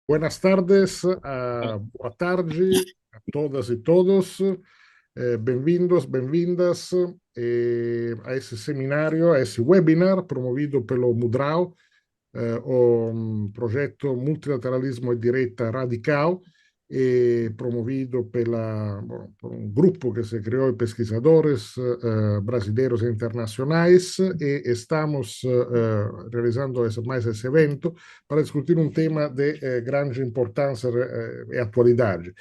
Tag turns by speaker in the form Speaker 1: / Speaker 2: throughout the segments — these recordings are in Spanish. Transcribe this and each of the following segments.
Speaker 1: Buenas tardes, boa tarde a todas e todos. Bem-vindos, bem-vindas a esse seminário, a esse webinar promovido pelo Mudrao, o projeto Multilateralismo e Direita Radical, e promovido por um grupo que se criou de pesquisadores brasileiros e internacionais, e estamos realizando mais esse evento para discutir um tema de grande importância e atualidade.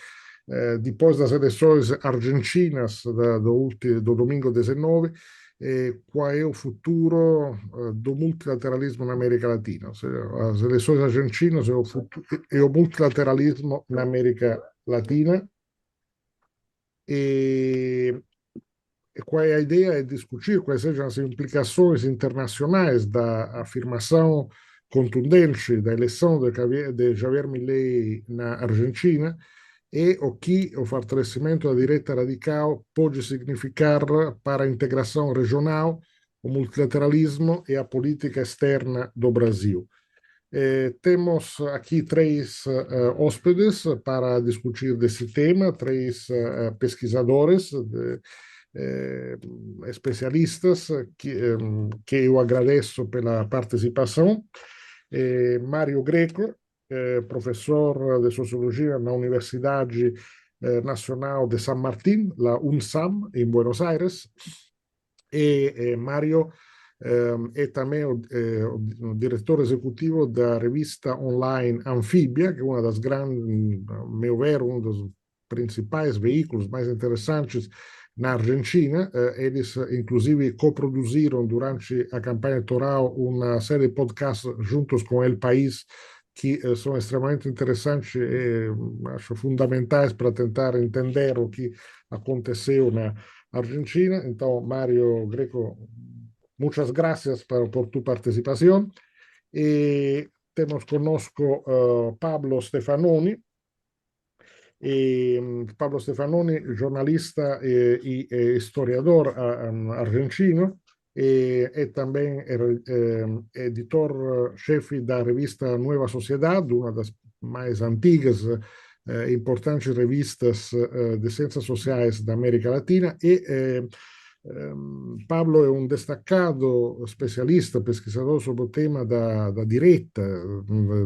Speaker 1: Depois das eleições argentinas do domingo 19, qual é o futuro do multilateralismo na América Latina? Ou seja, as eleições argentinas e o multilateralismo na América Latina. E, e qual é a ideia? É discutir quais sejam as implicações internacionais da afirmação contundente da eleição de Javier Milei na Argentina e o que o fortalecimento da direita radical pode significar para a integração regional, o multilateralismo e a política externa do Brasil. Temos aqui três hóspedes para discutir desse tema, três pesquisadores, especialistas, que eu agradeço pela participação. Mário Greco, professor de Sociologia na Universidade Nacional de San Martín, la UNSAM, em Buenos Aires. E Mário é também o diretor executivo da revista online Anfíbia, que é uma das grandes, a meu ver, um dos principais veículos mais interessantes na Argentina. Eles, inclusive, coproduziram durante a campanha eleitoral uma série de podcasts juntos com El País, que são extremamente interessantes e acho fundamentais para tentar entender o que aconteceu na Argentina. Então, Mario Greco, muchas gracias por tu participación. Tenemos conosco Pablo Stefanoni. Pablo Stefanoni, giornalista y historiador argentino, e também editor-chefe da revista Nueva Sociedad, uma das mais antigas importantes revistas de ciências sociais da América Latina, e Pablo é um destacado especialista, pesquisador sobre o tema da direita,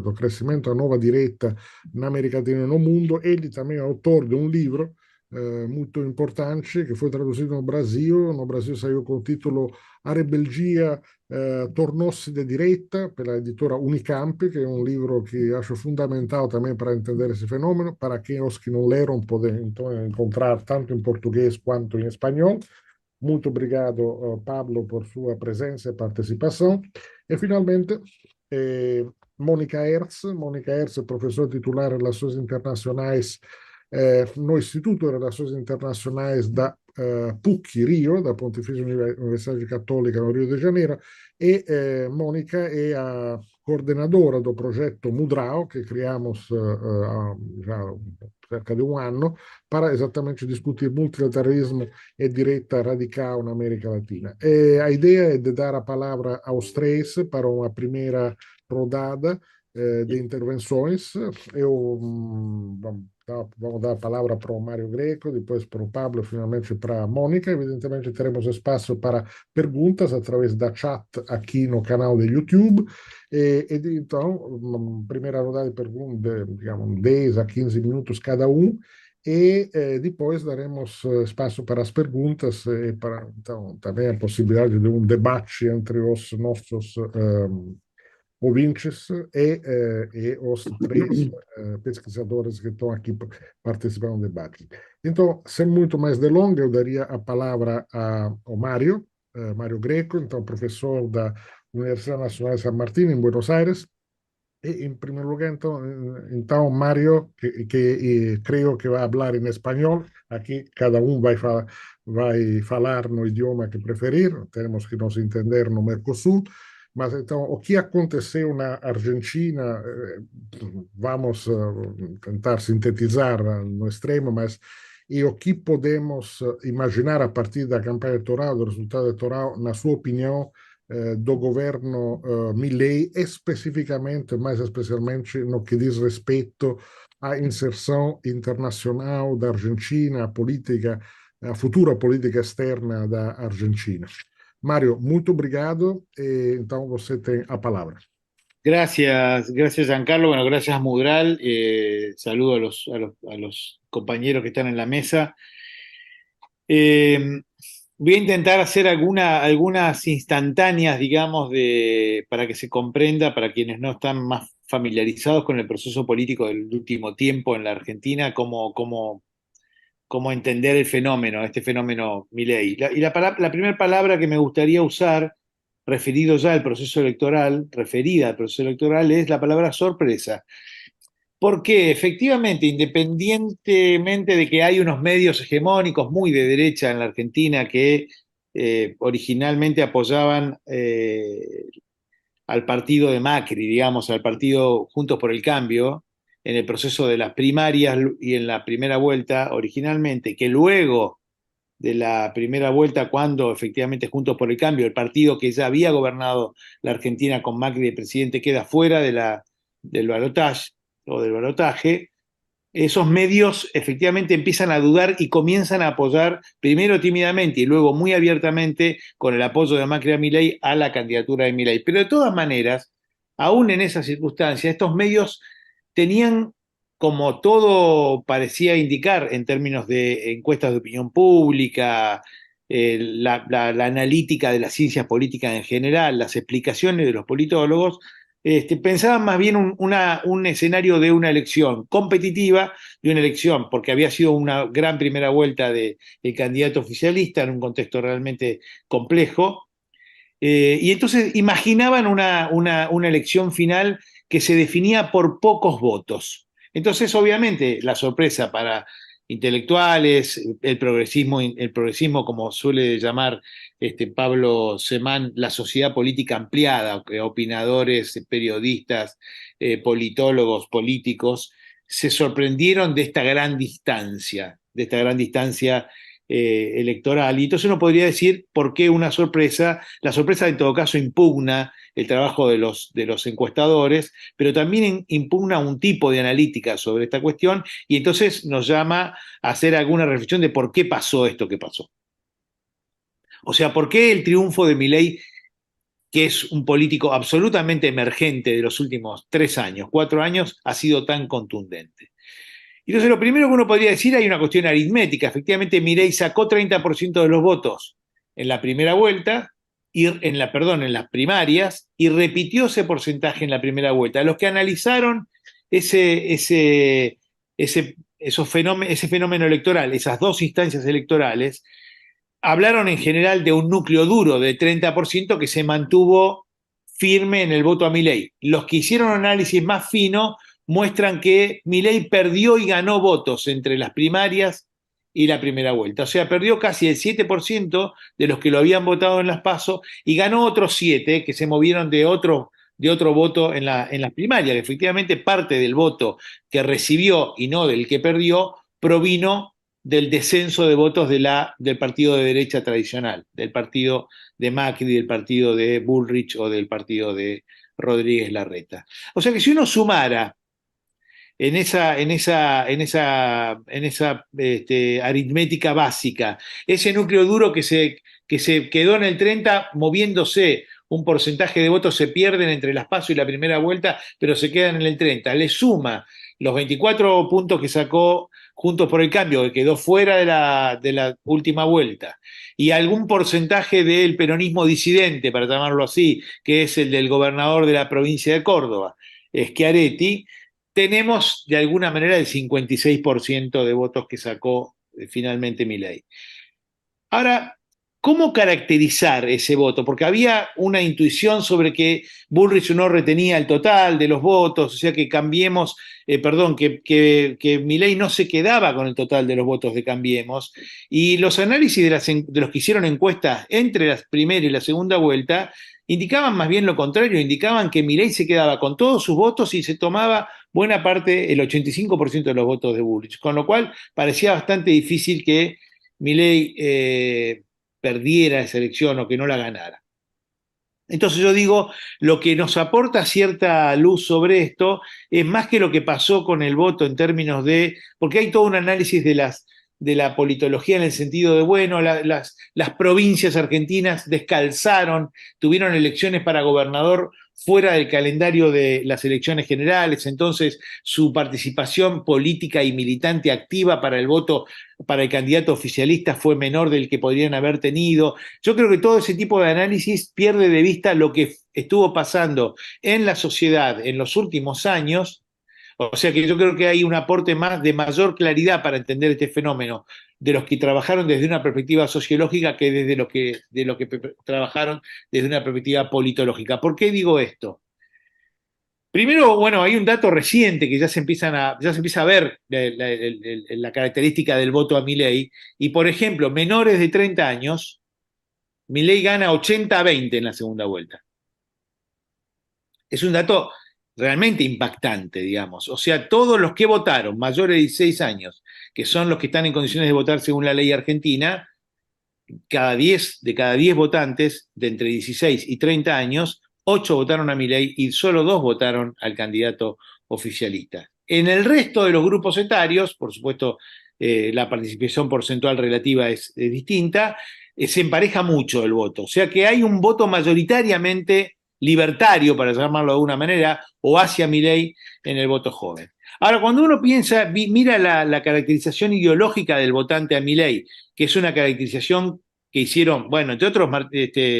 Speaker 1: do crescimento da nova direita na América Latina e no mundo. Ele também é autor de um livro muito importante que foi traduzido no Brasil. No Brasil saiu com o título A Rebeldia tornou-se de direita, pela editora Unicamp, que é um livro que acho fundamental também para entender esse fenômeno. Para aqueles que não leram, podem então encontrar tanto em português quanto em espanhol. Muito obrigado, Pablo, por sua presença e participação. E, finalmente, Mônica Hertz. Mônica Hertz é professora titular de Relações Internacionais no Instituto de Relações Internacionais da PUC Rio, da Pontifícia Universidade Católica no Rio de Janeiro, e Mônica é a coordenadora do projeto Mudrao, que criamos há já cerca de um ano, para exatamente discutir multilateralismo e direita radical na América Latina. A ideia é de dar a palavra aos três para uma primeira rodada de intervenções. Vamos dar a palavra para o Mário Greco, depois para o Pablo, finalmente para a Mônica. Evidentemente, teremos espaço para perguntas através da chat aqui no canal do YouTube. Então, uma primeira rodada de perguntas, digamos, 10 a 15 minutos cada um. E depois daremos espaço para as perguntas e para, então, também a possibilidade de um debate entre os nossos ouvintes e os três pesquisadores que estão aqui participando do debate. Então, sem muito mais delongas, eu daria a palavra ao Mário, Mário Greco, então professor da Universidade Nacional de San Martín, em Buenos Aires. E, em primeiro lugar, então Mário, que creio que vai falar em espanhol. Aqui cada um vai falar no idioma que preferir, temos que nos entender no Mercosul. Mas então, o que aconteceu na Argentina, vamos tentar sintetizar no extremo, mas e o que podemos imaginar a partir da campanha eleitoral, do resultado eleitoral, na sua opinião, do governo Milei, especificamente, mais especialmente no que diz respeito à inserção internacional da Argentina, a futura política externa da Argentina. Mário, muito obrigado. Então, você tem a palavra.
Speaker 2: Gracias Giancarlo, bueno, gracias Mudral, saludo a los compañeros que están en la mesa. Eh, Voy a intentar hacer algunas instantáneas, digamos, para que se comprenda, para quienes no están más familiarizados con el proceso político del último tiempo en la Argentina, cómo entender el fenómeno, este fenómeno Milei. La primera palabra que me gustaría usar, referido ya al proceso electoral, referida al proceso electoral, es la palabra sorpresa. Porque efectivamente, independientemente de que hay unos medios hegemónicos muy de derecha en la Argentina que originalmente apoyaban al partido de Macri, digamos, al partido Juntos por el Cambio, en el proceso de las primarias y en la primera vuelta originalmente, que luego de la primera vuelta, cuando efectivamente Juntos por el Cambio, el partido que ya había gobernado la Argentina con Macri de presidente, queda fuera del balotaje o del balotaje, esos medios efectivamente empiezan a dudar y comienzan a apoyar, primero tímidamente y luego muy abiertamente, con el apoyo de Macri a Milei, a la candidatura de Milei. Pero de todas maneras, aún en esas circunstancias, estos medios tenían, como todo parecía indicar en términos de encuestas de opinión pública, la analítica de las ciencias políticas en general, las explicaciones de los politólogos, pensaban más bien un escenario de una elección competitiva, de una elección, porque había sido una gran primera vuelta del candidato oficialista en un contexto realmente complejo, y entonces imaginaban una elección final que se definía por pocos votos. Entonces, obviamente, la sorpresa para intelectuales, el progresismo como suele llamar Pablo Semán, la sociedad política ampliada, opinadores, periodistas, politólogos, políticos, se sorprendieron de esta gran distancia electoral. Y entonces uno podría decir por qué una sorpresa. La sorpresa en todo caso impugna el trabajo de los encuestadores, pero también impugna un tipo de analítica sobre esta cuestión y entonces nos llama a hacer alguna reflexión de por qué pasó esto que pasó. O sea, ¿por qué el triunfo de Milei, que es un político absolutamente emergente de los últimos 3 años, 4 años, ha sido tan contundente? Entonces, lo primero que uno podría decir, hay una cuestión aritmética. Efectivamente, Milei sacó 30% de los votos en la primera vuelta, en las primarias, y repitió ese porcentaje en la primera vuelta. Los que analizaron ese fenómeno electoral, esas dos instancias electorales, hablaron en general de un núcleo duro de 30% que se mantuvo firme en el voto a Milei. Los que hicieron análisis más fino muestran que Milei perdió y ganó votos entre las primarias y la primera vuelta. O sea, perdió casi el 7% de los que lo habían votado en las PASO y ganó otros 7 que se movieron de otro voto en las primarias, que efectivamente parte del voto que recibió y no del que perdió provino del descenso de votos del partido de derecha tradicional, del partido de Macri, del partido de Bullrich o del partido de Rodríguez Larreta. O sea que si uno sumara en esa aritmética básica, ese núcleo duro que se quedó en el 30 moviéndose, un porcentaje de votos se pierden entre las PASO y la primera vuelta, pero se quedan en el 30. Le suma los 24 puntos que sacó Juntos por el Cambio, que quedó fuera de la última vuelta, y algún porcentaje del peronismo disidente, para llamarlo así, que es el del gobernador de la provincia de Córdoba, Schiaretti, tenemos de alguna manera el 56% de votos que sacó finalmente Milei. Ahora, ¿cómo caracterizar ese voto? Porque había una intuición sobre que Bullrich no retenía el total de los votos, o sea que Cambiemos, que Milei no se quedaba con el total de los votos de Cambiemos, y los análisis de los que hicieron encuestas entre la primera y la segunda vuelta indicaban más bien lo contrario, indicaban que Milei se quedaba con todos sus votos y se tomaba buena parte, el 85% de los votos de Bullrich, con lo cual parecía bastante difícil que Milei perdiera esa elección o que no la ganara. Entonces yo digo, lo que nos aporta cierta luz sobre esto es más que lo que pasó con el voto en términos de, porque hay todo un análisis de la politología en el sentido de, bueno, las provincias argentinas descalzaron, tuvieron elecciones para gobernador fuera del calendario de las elecciones generales, entonces su participación política y militante activa para el voto para el candidato oficialista fue menor del que podrían haber tenido. Yo creo que todo ese tipo de análisis pierde de vista lo que estuvo pasando en la sociedad en los últimos años. O sea que yo creo que hay un aporte más de mayor claridad para entender este fenómeno de los que trabajaron desde una perspectiva sociológica que desde de lo que trabajaron desde una perspectiva politológica. ¿Por qué digo esto? Primero, bueno, hay un dato reciente que ya se empieza a ver la característica del voto a Milei, y por ejemplo, menores de 30 años, Milei gana 80-20 en la segunda vuelta. Es un dato realmente impactante, digamos. O sea, todos los que votaron mayores de 16 años, que son los que están en condiciones de votar según la ley argentina, de cada 10 votantes de entre 16 y 30 años, 8 votaron a Milei y solo 2 votaron al candidato oficialista. En el resto de los grupos etarios, por supuesto, la participación porcentual relativa es distinta, se empareja mucho el voto. O sea que hay un voto mayoritariamente libertario, para llamarlo de alguna manera, o hacia Milei en el voto joven. Ahora, cuando uno mira la caracterización ideológica del votante a Milei, que es una caracterización que hicieron, bueno, entre otros,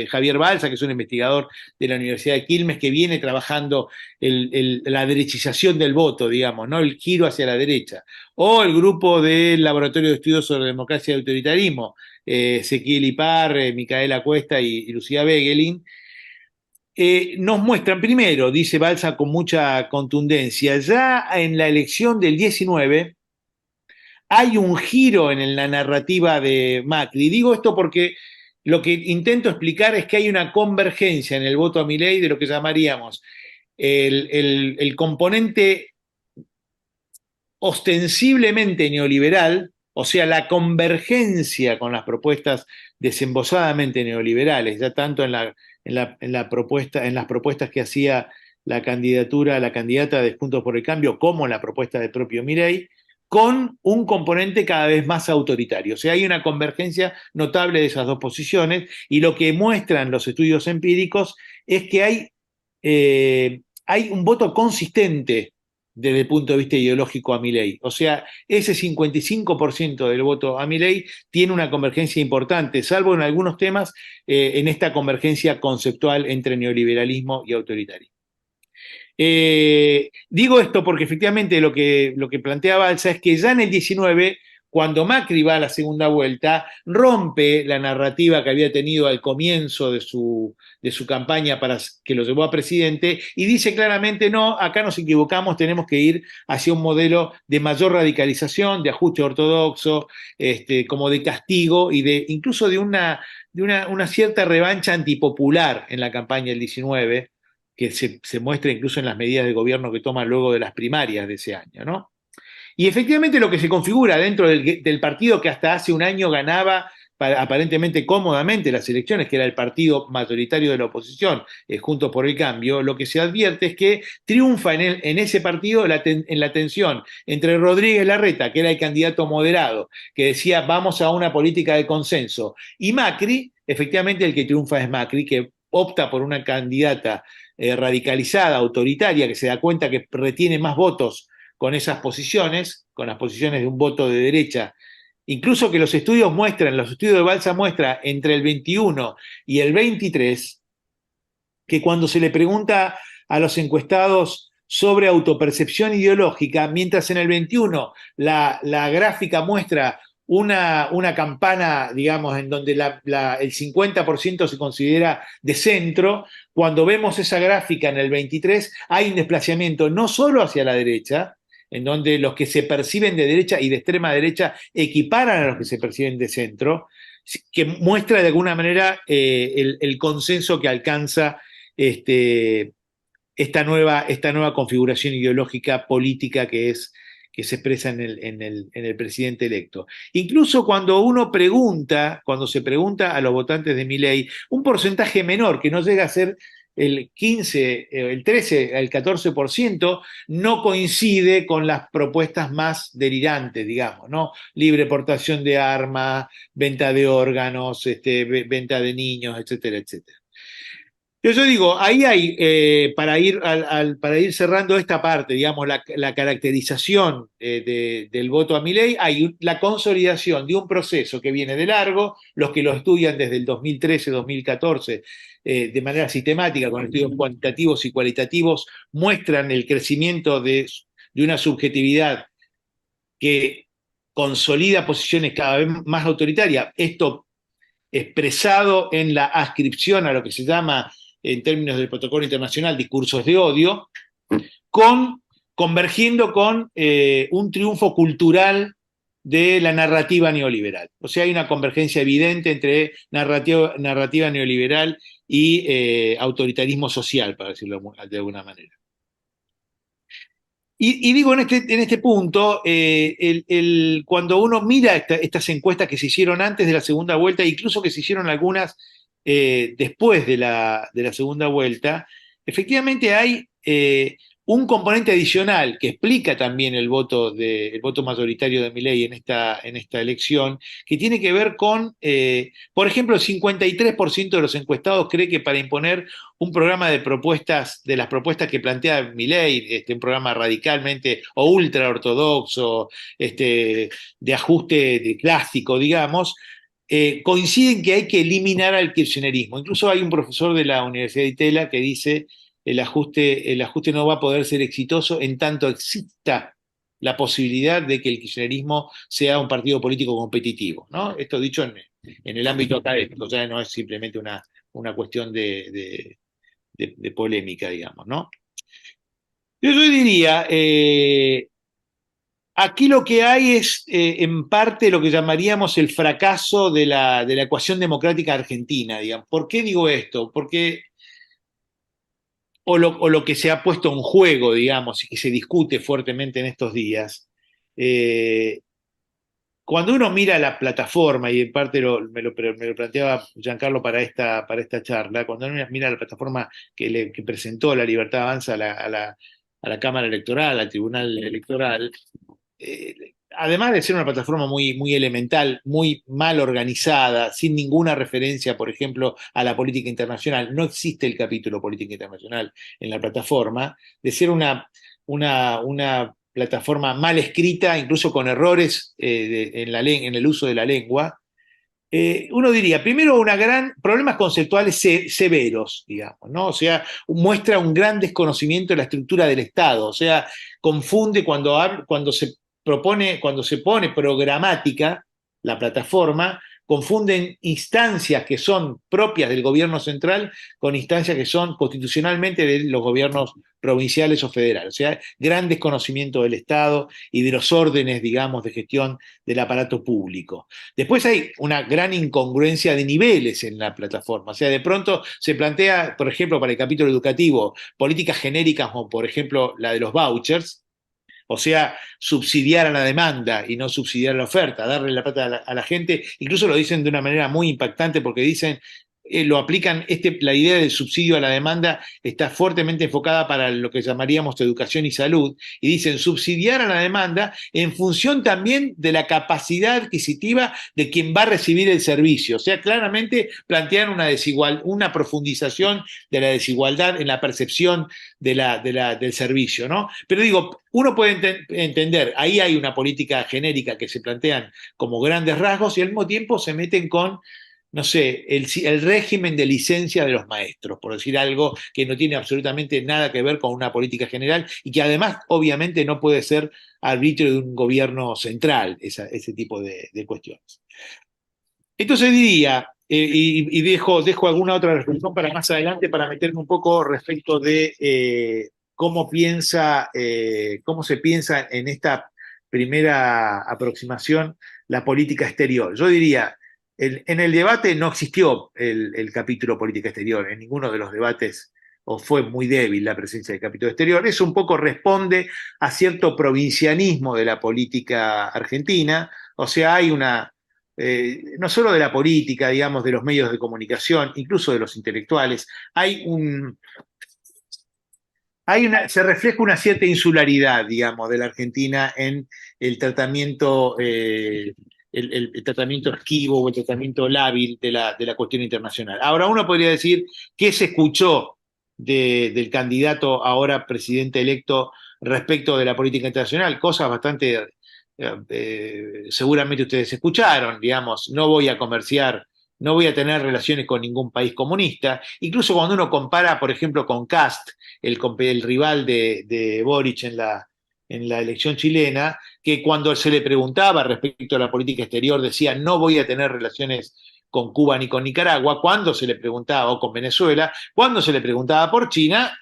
Speaker 2: Javier Balsa, que es un investigador de la Universidad de Quilmes, que viene trabajando la derechización del voto, digamos, ¿no? El giro hacia la derecha. O el grupo del Laboratorio de Estudios sobre Democracia y Autoritarismo, Ezequiel Ipar, Micaela Cuesta y Lucía Begelin, nos muestran primero, dice Balsa con mucha contundencia, ya en la elección del 19 hay un giro en la narrativa de Macri. Digo esto porque lo que intento explicar es que hay una convergencia en el voto a Milei de lo que llamaríamos el componente ostensiblemente neoliberal, o sea, la convergencia con las propuestas desembosadamente neoliberales, ya tanto en las propuestas que hacía la candidata de Juntos por el Cambio, como en la propuesta del propio Milei, con un componente cada vez más autoritario. O sea, hay una convergencia notable de esas dos posiciones, y lo que muestran los estudios empíricos es que hay un voto consistente desde el punto de vista ideológico a Milei. O sea, ese 55% del voto a Milei tiene una convergencia importante, salvo en algunos temas, en esta convergencia conceptual entre neoliberalismo y autoritarismo. Digo esto porque efectivamente lo que plantea Balsa es que ya en el 19, cuando Macri va a la segunda vuelta, rompe la narrativa que había tenido al comienzo de su campaña para que lo llevó a presidente, y dice claramente: no, acá nos equivocamos, tenemos que ir hacia un modelo de mayor radicalización, de ajuste ortodoxo, como de castigo y incluso de una cierta revancha antipopular en la campaña del 19, que se muestra incluso en las medidas de gobierno que toma luego de las primarias de ese año, ¿no? Y efectivamente lo que se configura dentro del partido que hasta hace un año ganaba aparentemente cómodamente las elecciones, que era el partido mayoritario de la oposición, Juntos por el Cambio, lo que se advierte es que triunfa en ese partido en la tensión entre Rodríguez Larreta, que era el candidato moderado, que decía vamos a una política de consenso, y Macri. Efectivamente el que triunfa es Macri, que opta por una candidata radicalizada, autoritaria, que se da cuenta que retiene más votos con esas posiciones, con las posiciones de un voto de derecha. Incluso que los estudios de Balsa muestra entre el 21 y el 23, que cuando se le pregunta a los encuestados sobre autopercepción ideológica, mientras en el 21 la gráfica muestra una campana, digamos, en donde el 50% se considera de centro, cuando vemos esa gráfica en el 23 hay un desplazamiento no solo hacia la derecha, en donde los que se perciben de derecha y de extrema derecha equiparan a los que se perciben de centro, que muestra de alguna manera el consenso que alcanza esta nueva configuración ideológica política que es que se expresa en el presidente electo. Incluso cuando cuando se pregunta a los votantes de Milei, un porcentaje menor, que no llega a ser el 15, el 13, el 14%, no coincide con las propuestas más delirantes, digamos, ¿no? Libre portación de armas, venta de órganos, venta de niños, etcétera, etcétera. Yo digo, ahí hay, para ir cerrando esta parte, digamos, la caracterización del voto a Milei, hay la consolidación de un proceso que viene de largo, los que lo estudian desde el 2013-2014 de manera sistemática, con estudios cuantitativos y cualitativos, muestran el crecimiento de una subjetividad que consolida posiciones cada vez más autoritarias. Esto expresado en la adscripción a lo que se llama, en términos del protocolo internacional, discursos de odio, convergiendo con un triunfo cultural de la narrativa neoliberal. O sea, hay una convergencia evidente entre narrativa neoliberal y autoritarismo social, para decirlo de alguna manera. Y digo en este punto, cuando uno mira estas encuestas que se hicieron antes de la segunda vuelta, incluso que se hicieron algunas después de la segunda vuelta, efectivamente hay un componente adicional que explica también el voto mayoritario de Milei en esta elección, que tiene que ver con, por ejemplo, el 53% de los encuestados cree que para imponer un programa de propuestas, de las propuestas que plantea Milei, un programa radicalmente o ultra ortodoxo, de ajuste clásico, digamos, coinciden que hay que eliminar al kirchnerismo. Incluso hay un profesor de la Universidad de Itela que dice el ajuste no va a poder ser exitoso en tanto exista la posibilidad de que el kirchnerismo sea un partido político competitivo, ¿no? Esto dicho en el ámbito académico, ya no es simplemente una cuestión de polémica, digamos, ¿no? Yo diría, aquí lo que hay es, en parte, lo que llamaríamos el fracaso de la ecuación democrática argentina, digamos. ¿Por qué digo esto? Porque, o lo que se ha puesto en juego, digamos, y que se discute fuertemente en estos días, cuando uno mira la plataforma, y en parte me lo planteaba Giancarlo para esta charla, cuando uno mira la plataforma que presentó La Libertad Avanza a la Cámara Electoral, al Tribunal Electoral, además de ser una plataforma muy elemental, muy mal organizada, sin ninguna referencia, por ejemplo, a la política internacional, no existe el capítulo política internacional en la plataforma, de ser una plataforma mal escrita, incluso con errores en el uso de la lengua, uno diría, primero, problemas conceptuales severos, digamos, ¿no? O sea, muestra un gran desconocimiento de la estructura del Estado, o sea, confunde cuando se pone programática la plataforma, confunden instancias que son propias del gobierno central con instancias que son constitucionalmente de los gobiernos provinciales o federales. O sea, gran desconocimiento del Estado y de los órdenes, digamos, de gestión del aparato público. Después hay una gran incongruencia de niveles en la plataforma. O sea, de pronto se plantea, por ejemplo, para el capítulo educativo, políticas genéricas como, por ejemplo, la de los vouchers. O sea, subsidiar a la demanda y no subsidiar a la oferta, darle la plata a la gente. Incluso lo dicen de una manera muy impactante porque dicen, lo aplican, la idea del subsidio a la demanda está fuertemente enfocada para lo que llamaríamos educación y salud, y dicen subsidiar a la demanda en función también de la capacidad adquisitiva de quien va a recibir el servicio. O sea, claramente plantean una profundización de la desigualdad en la percepción del servicio, ¿no? Pero digo, uno puede entender, ahí hay una política genérica que se plantean como grandes rasgos y al mismo tiempo se meten con, no sé, el régimen de licencia de los maestros, por decir algo que no tiene absolutamente nada que ver con una política general y que además obviamente no puede ser arbitrio de un gobierno central, ese tipo de cuestiones. Entonces diría, y dejo alguna otra reflexión para más adelante para meterme un poco respecto de cómo se piensa en esta primera aproximación la política exterior. Yo diría, en el debate no existió el capítulo política exterior, en ninguno de los debates o fue muy débil la presencia del capítulo exterior. Eso un poco responde a cierto provincianismo de la política argentina, o sea, hay una, no solo de la política, digamos, de los medios de comunicación, incluso de los intelectuales, se refleja una cierta insularidad, digamos, de la Argentina en el tratamiento, el tratamiento esquivo o el tratamiento lábil de la cuestión internacional. Ahora, uno podría decir qué se escuchó del candidato ahora presidente electo respecto de la política internacional, cosas bastante, seguramente ustedes escucharon, digamos, no voy a comerciar, no voy a tener relaciones con ningún país comunista, incluso cuando uno compara, por ejemplo, con Cast, el rival de Boric en la elección chilena, que cuando se le preguntaba respecto a la política exterior decía no voy a tener relaciones con Cuba ni con Nicaragua, cuando se le preguntaba, o con Venezuela, cuando se le preguntaba por China,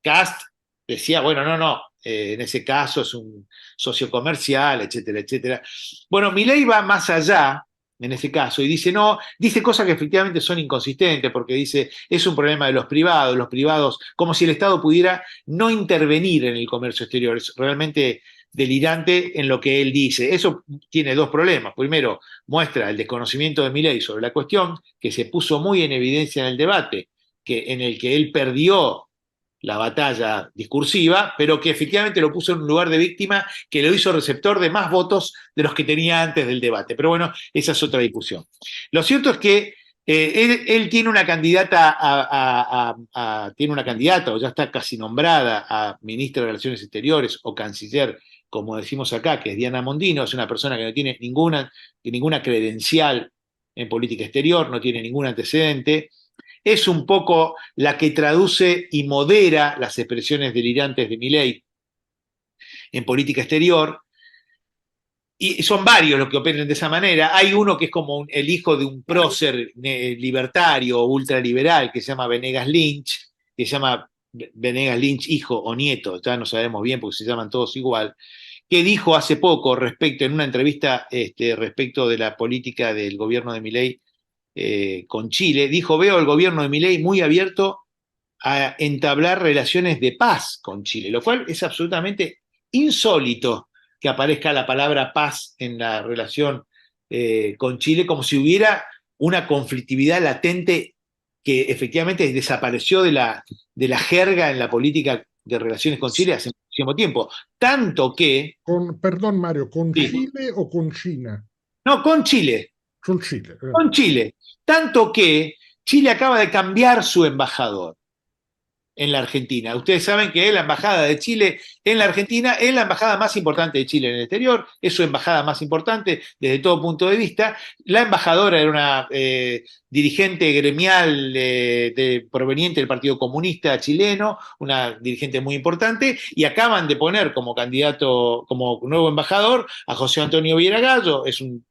Speaker 2: Cast decía, bueno, no, en ese caso es un socio comercial, etcétera, etcétera. Bueno, Milei va más allá en ese caso, y dice, no, dice cosas que efectivamente son inconsistentes, porque dice, es un problema de los privados, como si el Estado pudiera no intervenir en el comercio exterior. Es realmente delirante en lo que él dice. Eso tiene dos problemas. Primero, muestra el desconocimiento de Milei sobre la cuestión, que se puso muy en evidencia en el debate, en el que él perdió la batalla discursiva, pero que efectivamente lo puso en un lugar de víctima que lo hizo receptor de más votos de los que tenía antes del debate. Pero bueno, esa es otra discusión. Lo cierto es que él tiene una candidata tiene una candidata, o ya está casi nombrada, a ministra de Relaciones Exteriores o canciller, como decimos acá, que es Diana Mondino. Es una persona que no tiene ninguna credencial en política exterior, no tiene ningún antecedente. Es un poco la que traduce y modera las expresiones delirantes de Milei en política exterior, y son varios los que operan de esa manera. Hay uno que es como el hijo de un prócer libertario o ultraliberal que se llama Venegas Lynch, que se llama Venegas Lynch hijo o nieto, ya no sabemos bien porque se llaman todos igual, que dijo hace poco en una entrevista respecto de la política del gobierno de Milei con Chile, dijo, veo el gobierno de Milei muy abierto a entablar relaciones de paz con Chile, lo cual es absolutamente insólito que aparezca la palabra paz en la relación con Chile, como si hubiera una conflictividad latente que efectivamente desapareció de la jerga en la política de relaciones con Chile hace muchísimo tiempo. Tanto que...
Speaker 1: Perdón, Mario, ¿con
Speaker 2: Sí,
Speaker 1: Chile o con China?
Speaker 2: no, con Chile.
Speaker 1: Con Chile.
Speaker 2: Con Chile. Tanto que Chile acaba de cambiar su embajador en la Argentina. Ustedes saben que la embajada de Chile en la Argentina es la embajada más importante de Chile en el exterior, es su embajada más importante desde todo punto de vista. La embajadora era una dirigente gremial proveniente del Partido Comunista chileno, una dirigente muy importante, y acaban de poner como candidato, como nuevo embajador, a José Antonio Villagallo. Es un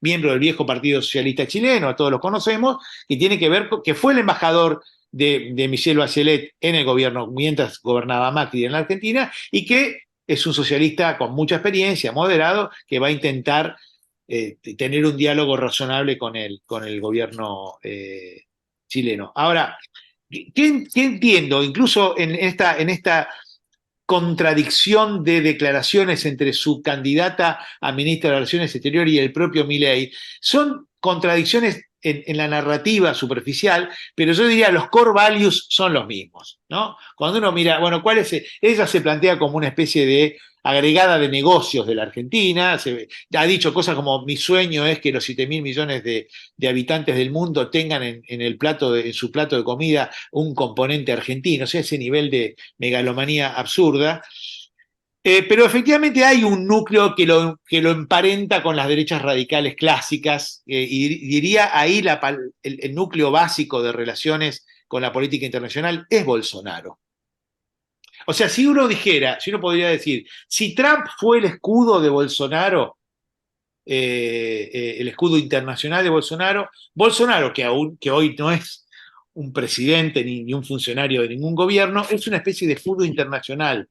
Speaker 2: miembro del viejo Partido Socialista chileno, todos lo conocemos, que tiene que ver que fue el embajador de Michelle Bachelet en el gobierno mientras gobernaba Macri en la Argentina, y que es un socialista con mucha experiencia, moderado, que va a intentar tener un diálogo razonable con el gobierno chileno. Ahora, ¿qué entiendo? Incluso en esta contradicción de declaraciones entre su candidata a ministra de Relaciones Exteriores y el propio Milei, son contradicciones en la narrativa superficial, pero yo diría los core values son los mismos, ¿no? Cuando uno mira, bueno, ¿cuál es? Ella se plantea como una especie de agregada de negocios de la Argentina, ha dicho cosas como mi sueño es que los 7.000 millones de habitantes del mundo tengan en su plato de comida un componente argentino, o sea, ese nivel de megalomanía absurda. Pero efectivamente hay un núcleo que lo emparenta con las derechas radicales clásicas, y diría ahí el núcleo básico de relaciones con la política internacional es Bolsonaro. O sea, si uno podría decir, si Trump fue el escudo de Bolsonaro, el escudo internacional de Bolsonaro, que hoy no es un presidente ni un funcionario de ningún gobierno, es una especie de escudo internacional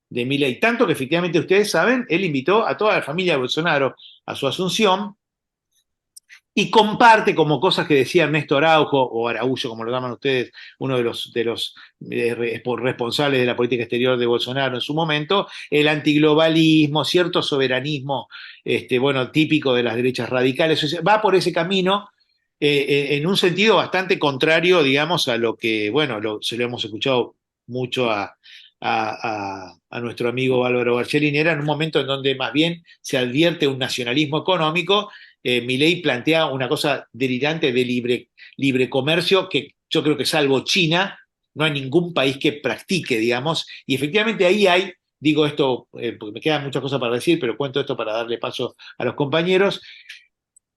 Speaker 2: de Milei, tanto que efectivamente ustedes saben, él invitó a toda la familia de Bolsonaro a su asunción, y comparte como cosas que decía Ernesto Araujo, o Araújo, como lo llaman ustedes, uno de los responsables de la política exterior de Bolsonaro en su momento, el antiglobalismo, cierto soberanismo, bueno, típico de las derechas radicales. O sea, va por ese camino en un sentido bastante contrario, digamos, a lo que, bueno, se lo hemos escuchado mucho a nuestro amigo Álvaro Barcellini. Era en un momento en donde más bien se advierte un nacionalismo económico. Milei plantea una cosa delirante de libre comercio que yo creo que salvo China, no hay ningún país que practique, digamos, y efectivamente ahí hay, digo esto, porque me quedan muchas cosas para decir, pero cuento esto para darle paso a los compañeros.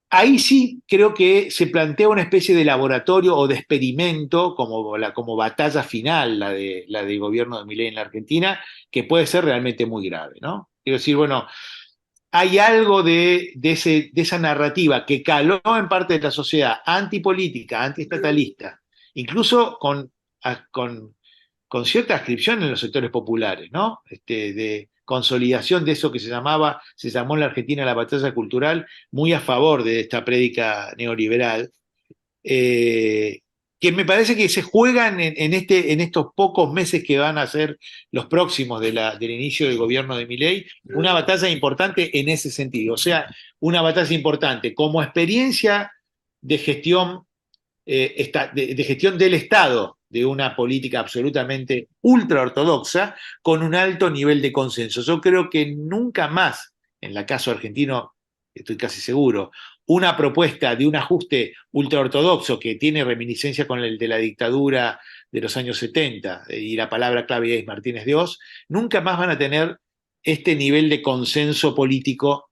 Speaker 2: Ahí sí creo que se plantea una especie de laboratorio o de experimento como batalla final, la de gobierno de Milei en la Argentina, que puede ser realmente muy grave, ¿no? Quiero decir, bueno, hay algo de esa narrativa que caló en parte de la sociedad antipolítica, antiestatalista, incluso con cierta ascripción en los sectores populares, ¿no? De consolidación de eso que se llamó en la Argentina la batalla cultural, muy a favor de esta prédica neoliberal, eh, que me parece que se juegan en estos pocos meses que van a ser los próximos del inicio del gobierno de Milei, una batalla importante en ese sentido. O sea, una batalla importante como experiencia de gestión, de gestión del Estado, de una política absolutamente ultraortodoxa, con un alto nivel de consenso. Yo creo que nunca más, en el caso argentino, estoy casi seguro, una propuesta de un ajuste ultraortodoxo que tiene reminiscencia con el de la dictadura de los años 70, y la palabra clave es Martínez de Oz, nunca más van a tener este nivel de consenso político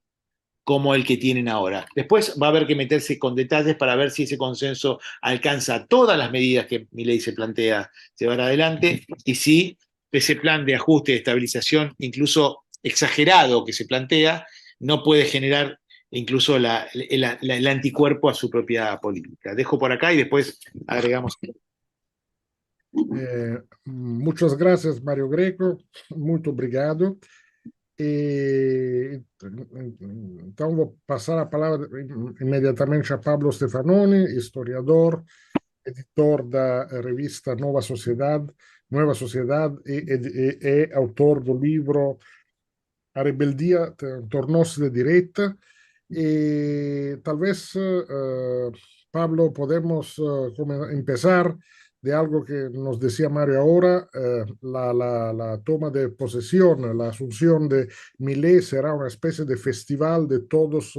Speaker 2: como el que tienen ahora. Después va a haber que meterse con detalles para ver si ese consenso alcanza todas las medidas que mi ley se plantea llevar adelante y si ese plan de ajuste y estabilización, incluso exagerado que se plantea, no puede generar incluso el anticuerpo a su propia política. Dejo por acá y después agregamos.
Speaker 1: Muchas gracias, Mario Greco. Muito obrigado. Então, vou passar a palavra imediatamente a Pablo Stefanoni, historiador, editor da revista Nova Sociedade e autor do livro A Rebeldia Tornou-se de Direita. Y tal vez, Pablo, podemos empezar de algo que nos decía Mario ahora, la toma de posesión, la asunción de Milei será una especie de festival de todos,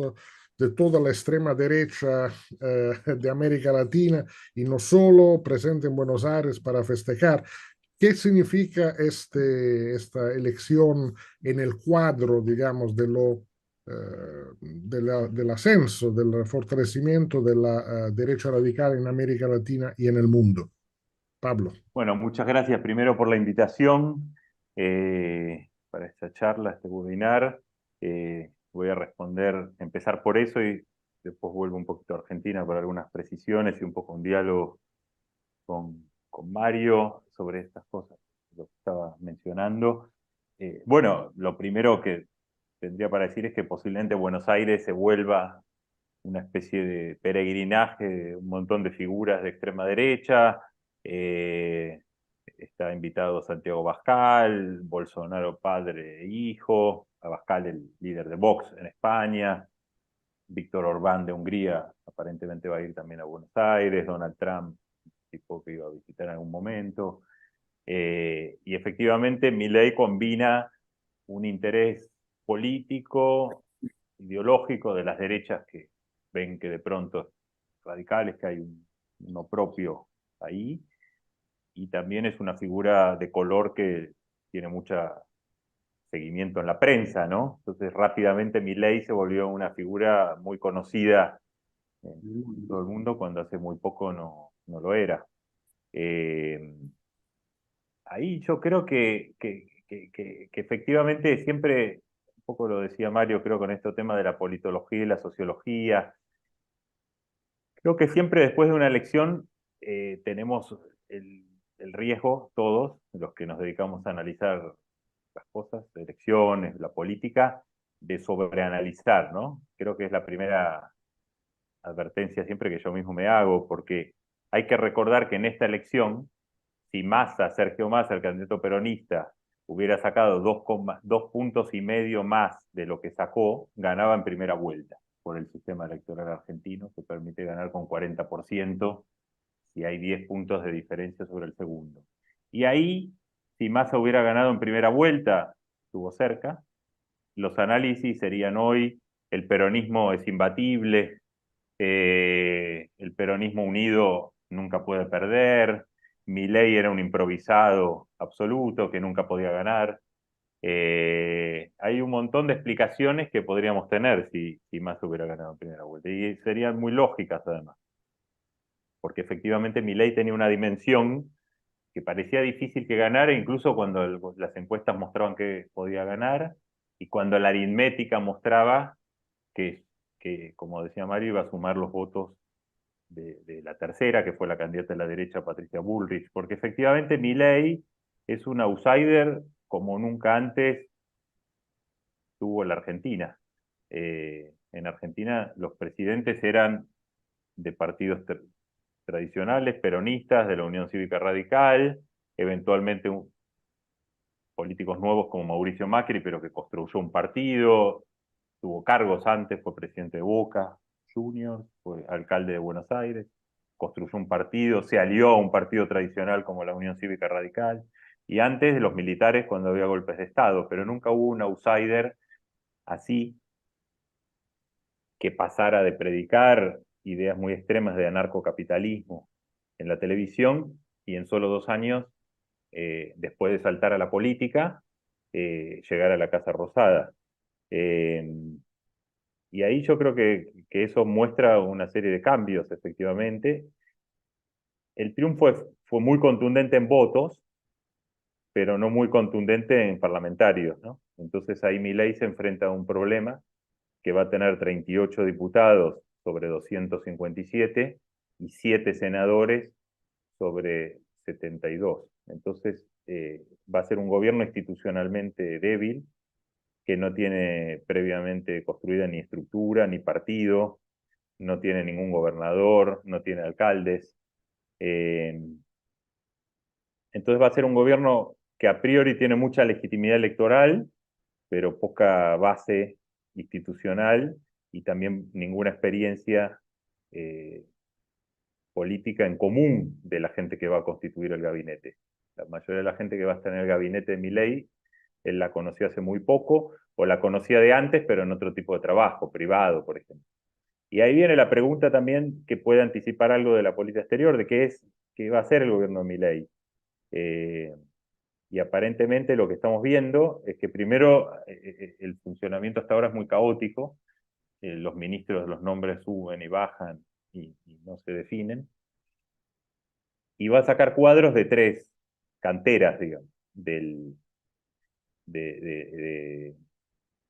Speaker 1: de toda la extrema derecha de América Latina y no solo presente en Buenos Aires para festejar. ¿Qué significa esta elección en el cuadro, digamos, del ascenso, del fortalecimiento de la derecha radical en América Latina y en el mundo? Pablo.
Speaker 3: Bueno, muchas gracias primero por la invitación para esta charla, este webinar. Voy a empezar por eso y después vuelvo un poquito a Argentina para algunas precisiones y un poco un diálogo con Mario sobre estas cosas, lo que estaba mencionando. Bueno, lo primero que tendría para decir es que posiblemente Buenos Aires se vuelva una especie de peregrinaje de un montón de figuras de extrema derecha. Está invitado Santiago Abascal, Bolsonaro padre e hijo, Abascal el líder de Vox en España, Víctor Orbán de Hungría aparentemente va a ir también a Buenos Aires, Donald Trump, tipo que iba a visitar en algún momento. Y efectivamente Milei combina un interés político, ideológico de las derechas que ven que de pronto radicales, que hay uno propio ahí, y también es una figura de color que tiene mucho seguimiento en la prensa, ¿no? Entonces rápidamente Milei se volvió una figura muy conocida en todo el mundo cuando hace muy poco no lo era. Ahí yo creo que efectivamente siempre, un poco lo decía Mario, creo con este tema de la politología y la sociología, creo que siempre después de una elección tenemos el riesgo, todos los que nos dedicamos a analizar las cosas, elecciones, la política, de sobreanalizar, ¿no? Creo que es la primera advertencia siempre que yo mismo me hago, porque hay que recordar que en esta elección, si Massa, Sergio Massa, el candidato peronista, hubiera sacado 2,2 puntos y medio más de lo que sacó, ganaba en primera vuelta por el sistema electoral argentino, que permite ganar con 40% si hay 10 puntos de diferencia sobre el segundo. Y ahí, si Massa hubiera ganado en primera vuelta, estuvo cerca, los análisis serían hoy: el peronismo es imbatible, el peronismo unido nunca puede perder, Milei era un improvisado absoluto que nunca podía ganar. Hay un montón de explicaciones que podríamos tener si Massa hubiera ganado en primera vuelta, y serían muy lógicas además, porque efectivamente Milei tenía una dimensión que parecía difícil que ganara, incluso cuando las encuestas mostraban que podía ganar, y cuando la aritmética mostraba que, como decía Mario, iba a sumar los votos de la tercera, que fue la candidata de la derecha, Patricia Bullrich, porque efectivamente Milei es un outsider como nunca antes tuvo la Argentina. En Argentina los presidentes eran de partidos tradicionales, peronistas, de la Unión Cívica Radical, eventualmente políticos nuevos como Mauricio Macri, pero que construyó un partido, tuvo cargos antes, fue presidente de Boca Juniors, fue alcalde de Buenos Aires, construyó un partido, se alió a un partido tradicional como la Unión Cívica Radical, y antes de los militares cuando había golpes de Estado, pero nunca hubo un outsider así que pasara de predicar ideas muy extremas de anarcocapitalismo en la televisión y en solo 2 años, después de saltar a la política, llegar a la Casa Rosada. Eh, y ahí yo creo que eso muestra una serie de cambios, efectivamente. El triunfo fue muy contundente en votos, pero no muy contundente en parlamentarios, ¿no? Entonces ahí Milei se enfrenta a un problema que va a tener 38 diputados sobre 257 y 7 senadores sobre 72. Entonces va a ser un gobierno institucionalmente débil, que no tiene previamente construida ni estructura, ni partido, no tiene ningún gobernador, no tiene alcaldes. Eh, entonces va a ser un gobierno que a priori tiene mucha legitimidad electoral, pero poca base institucional y también ninguna experiencia eh, política en común de la gente que va a constituir el gabinete. La mayoría de la gente que va a estar en el gabinete de Milei, él la conoció hace muy poco, o la conocía de antes, pero en otro tipo de trabajo, privado, por ejemplo. Y ahí viene la pregunta también que puede anticipar algo de la política exterior, de qué va a hacer el gobierno de Milei. Y aparentemente lo que estamos viendo es que primero el funcionamiento hasta ahora es muy caótico, los ministros, los nombres suben y bajan y no se definen, y va a sacar cuadros de 3 canteras, digamos, de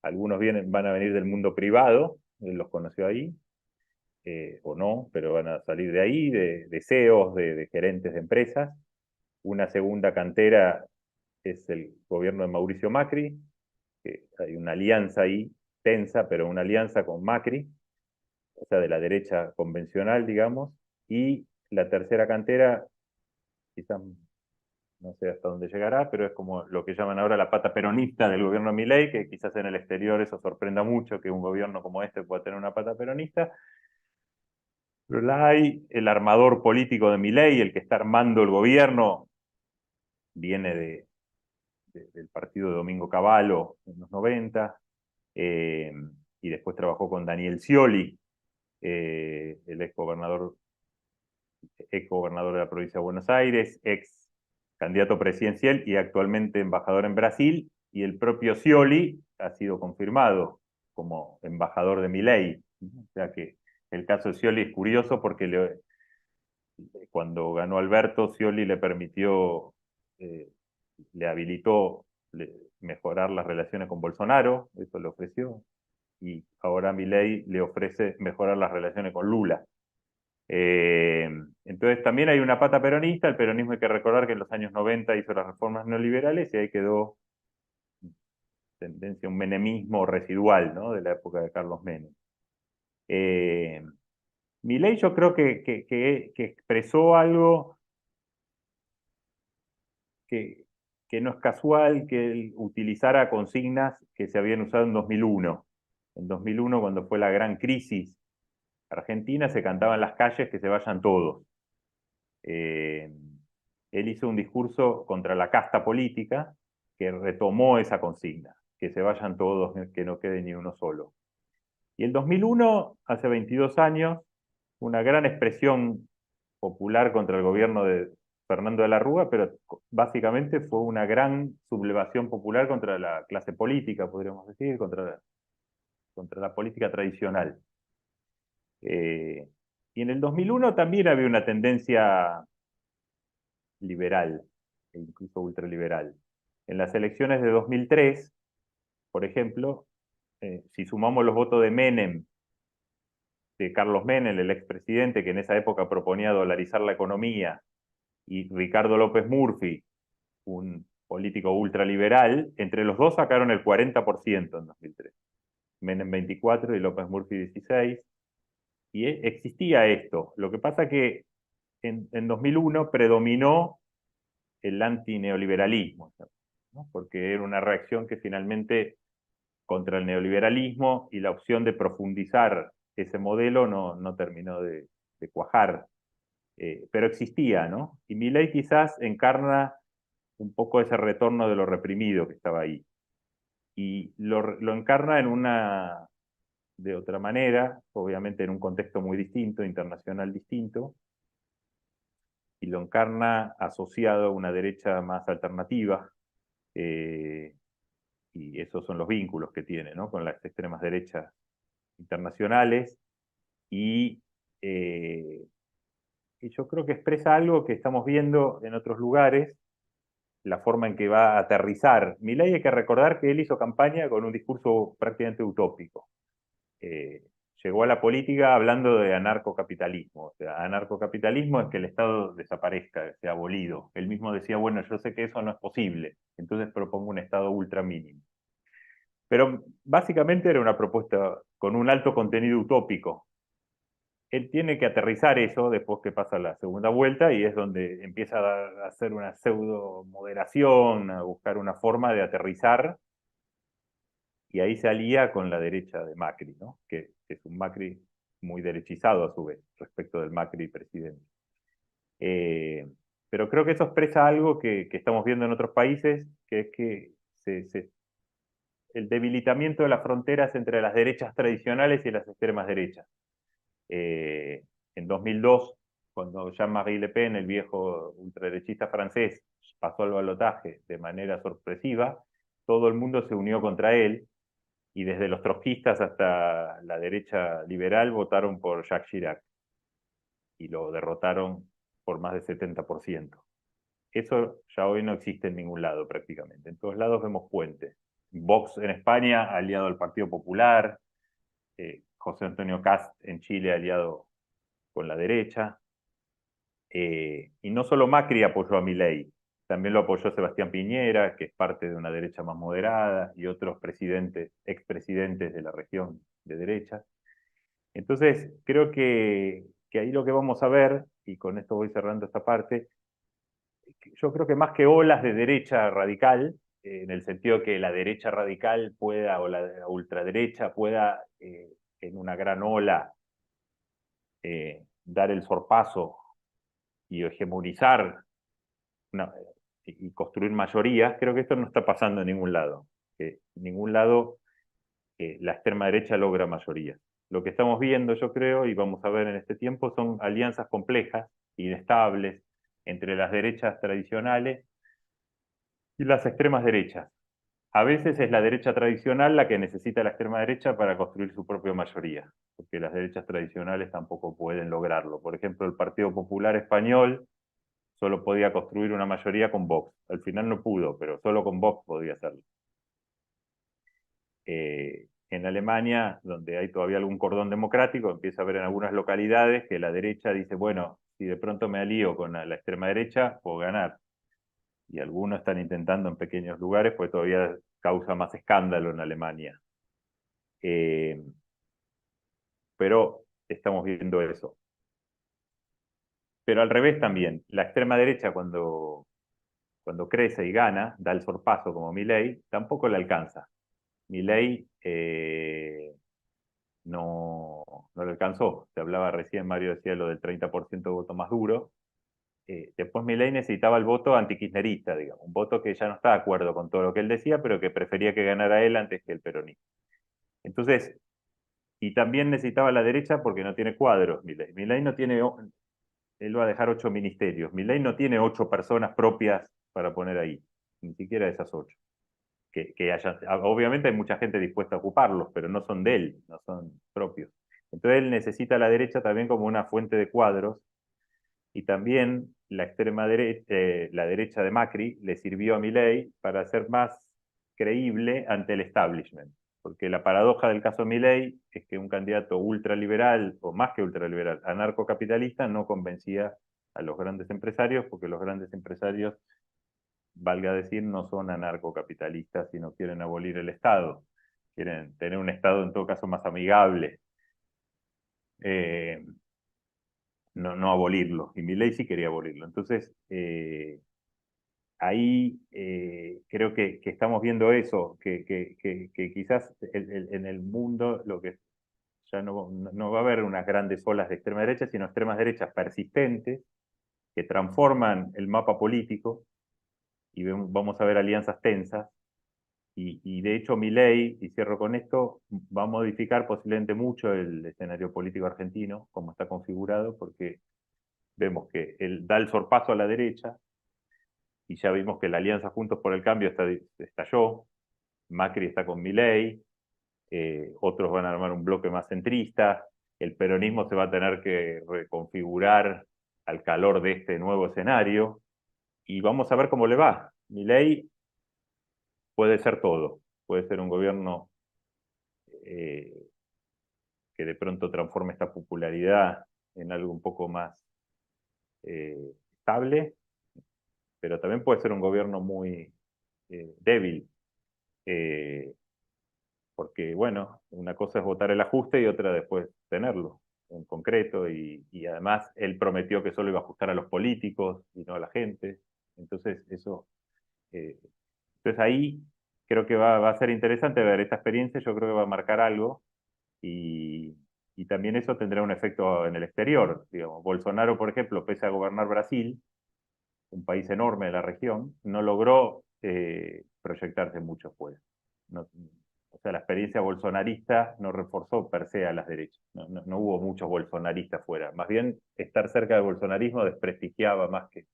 Speaker 3: algunos van a venir del mundo privado, él los conoció ahí, o no, pero van a salir de ahí, de CEOs, de gerentes de empresas. Una segunda cantera es el gobierno de Mauricio Macri, que hay una alianza ahí tensa, pero una alianza con Macri, o sea, de la derecha convencional, digamos. Y la tercera cantera, quizás no sé hasta dónde llegará, pero es como lo que llaman ahora la pata peronista del gobierno de Milei, que quizás en el exterior eso sorprenda mucho, que un gobierno como este pueda tener una pata peronista. Pero la hay, el armador político de Milei, el que está armando el gobierno, viene del partido de Domingo Cavallo en los 90, y después trabajó con Daniel Scioli, el ex gobernador de la provincia de Buenos Aires, ex candidato presidencial y actualmente embajador en Brasil, y el propio Scioli ha sido confirmado como embajador de Milei. O sea que el caso de Scioli es curioso porque cuando ganó Alberto, Scioli le permitió, le habilitó mejorar las relaciones con Bolsonaro, eso le ofreció, y ahora Milei le ofrece mejorar las relaciones con Lula. Entonces también hay una pata peronista, el peronismo hay que recordar que en los años 90 hizo las reformas neoliberales y ahí quedó tendencia a un menemismo residual, ¿no? De la época de Carlos Menem. Milei yo creo que expresó algo que no es casual que él utilizara consignas que se habían usado en 2001. En 2001, cuando fue la gran crisis argentina, se cantaba en las calles que se vayan todos. Él hizo un discurso contra la casta política que retomó esa consigna, que se vayan todos, que no quede ni uno solo. Y el 2001, hace 22 años, una gran expresión popular contra el gobierno de Fernando de la Rúa, pero básicamente fue una gran sublevación popular contra la clase política, podríamos decir, contra la política tradicional. Y en el 2001 también había una tendencia liberal, e incluso ultraliberal. En las elecciones de 2003, por ejemplo, si sumamos los votos de Menem, de Carlos Menem, el expresidente que en esa época proponía dolarizar la economía, y Ricardo López Murphy, un político ultraliberal, entre los dos sacaron el 40% en 2003. Menem 24 y López Murphy 16. Y existía esto. Lo que pasa que en 2001 predominó el antineoliberalismo, ¿no? Porque era una reacción que finalmente contra el neoliberalismo y la opción de profundizar ese modelo no terminó de cuajar. Pero existía, ¿no? Y Milei quizás encarna un poco ese retorno de lo reprimido que estaba ahí. Y lo encarna de otra manera, obviamente en un contexto muy distinto, internacional distinto, y lo encarna asociado a una derecha más alternativa, eh, y esos son los vínculos que tiene, ¿no? Con las extremas derechas internacionales, y, eh, y yo creo que expresa algo que estamos viendo en otros lugares, la forma en que va a aterrizar. Milei, hay que recordar que él hizo campaña con un discurso prácticamente utópico. Eh, Llegó a la política hablando de anarcocapitalismo. O sea, anarcocapitalismo es que el Estado desaparezca, sea abolido. Él mismo decía, bueno, yo sé que eso no es posible, entonces propongo un Estado ultra mínimo. Pero básicamente era una propuesta con un alto contenido utópico. Él tiene que aterrizar eso después que pasa la segunda vuelta y es donde empieza a hacer una pseudo moderación, a buscar una forma de aterrizar, y ahí se alía con la derecha de Macri, ¿no? Que es un Macri muy derechizado a su vez respecto del Macri presidente. Eh, pero creo que eso expresa algo que estamos viendo en otros países, que es que el debilitamiento de las fronteras entre las derechas tradicionales y las extremas derechas. En 2002, cuando Jean-Marie Le Pen, el viejo ultraderechista francés, pasó al balotaje de manera sorpresiva, todo el mundo se unió contra él, y desde los trotskistas hasta la derecha liberal votaron por Jacques Chirac, y lo derrotaron por más del 70%. Eso ya hoy no existe en ningún lado prácticamente. En todos lados vemos puentes. Vox en España, aliado al Partido Popular, José Antonio Cast en Chile, aliado con la derecha. Y no solo Macri apoyó a Milei, también lo apoyó Sebastián Piñera, que es parte de una derecha más moderada, y otros expresidentes de la región de derecha. Entonces, creo que ahí lo que vamos a ver, y con esto voy cerrando esta parte, yo creo que más que olas de derecha radical, en el sentido que la derecha radical pueda, o la ultraderecha pueda, en una gran ola, dar el sorpaso y hegemonizar una, y construir mayorías, creo que esto no está pasando en ningún lado. En ningún lado la extrema derecha logra mayorías. Lo que estamos viendo, yo creo, y vamos a ver en este tiempo, son alianzas complejas, inestables, entre las derechas tradicionales y las extremas derechas. A veces es la derecha tradicional la que necesita la extrema derecha para construir su propia mayoría, porque las derechas tradicionales tampoco pueden lograrlo. Por ejemplo, el Partido Popular Español solo podía construir una mayoría con Vox. Al final no pudo, pero solo con Vox podía hacerlo. En Alemania, donde hay todavía algún cordón democrático, empieza a haber en algunas localidades que la derecha dice, bueno, si de pronto me alío con la extrema derecha, puedo ganar. Y algunos están intentando en pequeños lugares, pues todavía causa más escándalo en Alemania. Pero estamos viendo eso. Pero al revés también, la extrema derecha cuando crece y gana, da el sorpaso como Milei, tampoco le alcanza. Milei no le alcanzó. Se hablaba recién, Mario decía lo del 30% de voto más duro. Después Milei necesitaba el voto antikirchnerista, digamos, un voto que ya no está de acuerdo con todo lo que él decía, pero que prefería que ganara él antes que el peronismo. Entonces, y también necesitaba la derecha porque no tiene cuadros, Milei. Milei no tiene, él va a dejar 8 ministerios. Milei no tiene 8 personas propias para poner ahí, ni siquiera esas 8. Obviamente hay mucha gente dispuesta a ocuparlos, pero no son de él, no son propios. Entonces él necesita a la derecha también como una fuente de cuadros, y también la extrema derecha, la derecha de Macri, le sirvió a Milei para ser más creíble ante el establishment. Porque la paradoja del caso Milei es que un candidato ultraliberal, o más que ultraliberal, anarcocapitalista, no convencía a los grandes empresarios, porque los grandes empresarios, valga decir, no son anarcocapitalistas, sino quieren abolir el Estado. Quieren tener un Estado en todo caso más amigable. No abolirlo, y Milei sí quería abolirlo. Entonces, ahí creo que estamos viendo eso, que quizás en el mundo lo que ya no va a haber unas grandes olas de extrema derecha, sino extremas derechas persistentes que transforman el mapa político, y vamos a ver alianzas tensas. Y de hecho Milei, y cierro con esto, va a modificar posiblemente mucho el escenario político argentino, como está configurado, porque vemos que él da el sorpaso a la derecha, y ya vimos que la alianza Juntos por el Cambio estalló, Macri está con Milei, otros van a armar un bloque más centrista, el peronismo se va a tener que reconfigurar al calor de este nuevo escenario, y vamos a ver cómo le va. Milei puede ser todo, puede ser un gobierno eh, que de pronto transforme esta popularidad en algo un poco más estable, pero también puede ser un gobierno muy débil, eh, porque bueno, una cosa es votar el ajuste y otra después tenerlo en concreto, y además él prometió que solo iba a ajustar a los políticos y no a la gente. Entonces eso, eh, entonces ahí creo que va a ser interesante ver esta experiencia. Yo creo que va a marcar algo, y también eso tendrá un efecto en el exterior. Digamos, Bolsonaro, por ejemplo, pese a gobernar Brasil, un país enorme de la región, no logró proyectarse mucho fuera. No, o sea, la experiencia bolsonarista no reforzó per se a las derechas. No hubo muchos bolsonaristas fuera. Más bien, estar cerca del bolsonarismo desprestigiaba más que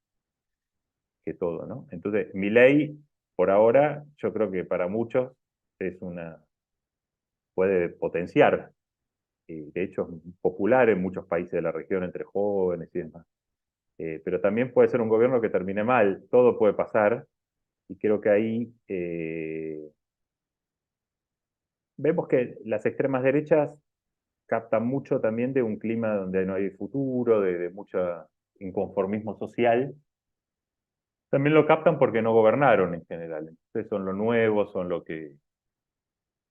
Speaker 3: todo, ¿no? Entonces, Milei, por ahora, yo creo que para muchos puede potenciar. De hecho, es popular en muchos países de la región entre jóvenes y demás. Pero también puede ser un gobierno que termine mal. Todo puede pasar. Y creo que ahí vemos que las extremas derechas captan mucho también de un clima donde no hay futuro, de mucho inconformismo social. También lo captan porque no gobernaron en general. Entonces son lo nuevo, son lo que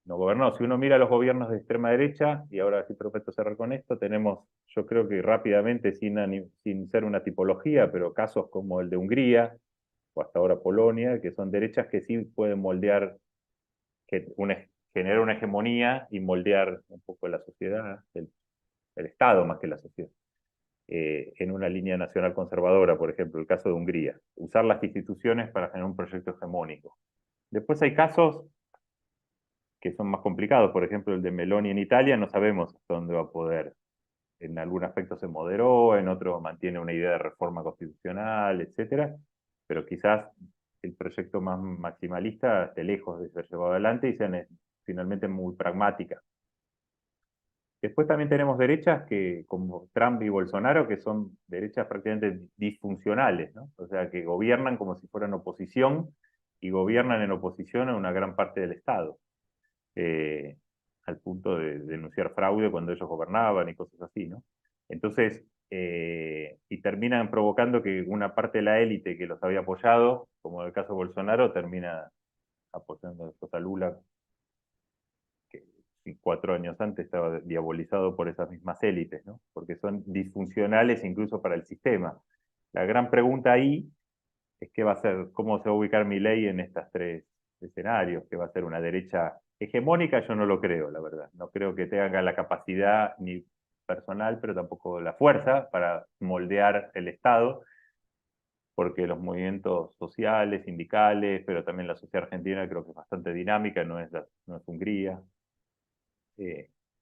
Speaker 3: no gobernó. Si uno mira los gobiernos de extrema derecha, y ahora sí prometo cerrar con esto, tenemos, yo creo que rápidamente, sin ser una tipología, pero casos como el de Hungría, o hasta ahora Polonia, que son derechas que sí pueden moldear, generar una hegemonía y moldear un poco la sociedad, el Estado más que la sociedad, en una línea nacional conservadora, por ejemplo, el caso de Hungría, usar las instituciones para generar un proyecto hegemónico. Después hay casos que son más complicados, por ejemplo el de Meloni en Italia, no sabemos hasta dónde va a poder. En algún aspecto se moderó, en otro mantiene una idea de reforma constitucional, etcétera, pero quizás el proyecto más maximalista esté lejos de ser llevado adelante y sean finalmente muy pragmáticas. Después también tenemos derechas que, como Trump y Bolsonaro, que son derechas prácticamente disfuncionales, ¿no? O sea, que gobiernan como si fueran oposición, y gobiernan en oposición a una gran parte del Estado, eh, al punto de denunciar fraude cuando ellos gobernaban y cosas así, ¿no? Entonces, y terminan provocando que una parte de la élite que los había apoyado, como en el caso de Bolsonaro, termina apoyando después a Lula, que 4 años antes estaba diabolizado por esas mismas élites, ¿no? Porque son disfuncionales incluso para el sistema. La gran pregunta ahí es qué va a ser, cómo se va a ubicar Milei en estos 3 escenarios, que va a ser una derecha hegemónica. Yo no lo creo, la verdad. No creo que tenga la capacidad ni personal, pero tampoco la fuerza para moldear el Estado, porque los movimientos sociales, sindicales, pero también la sociedad argentina creo que es bastante dinámica, no es Hungría.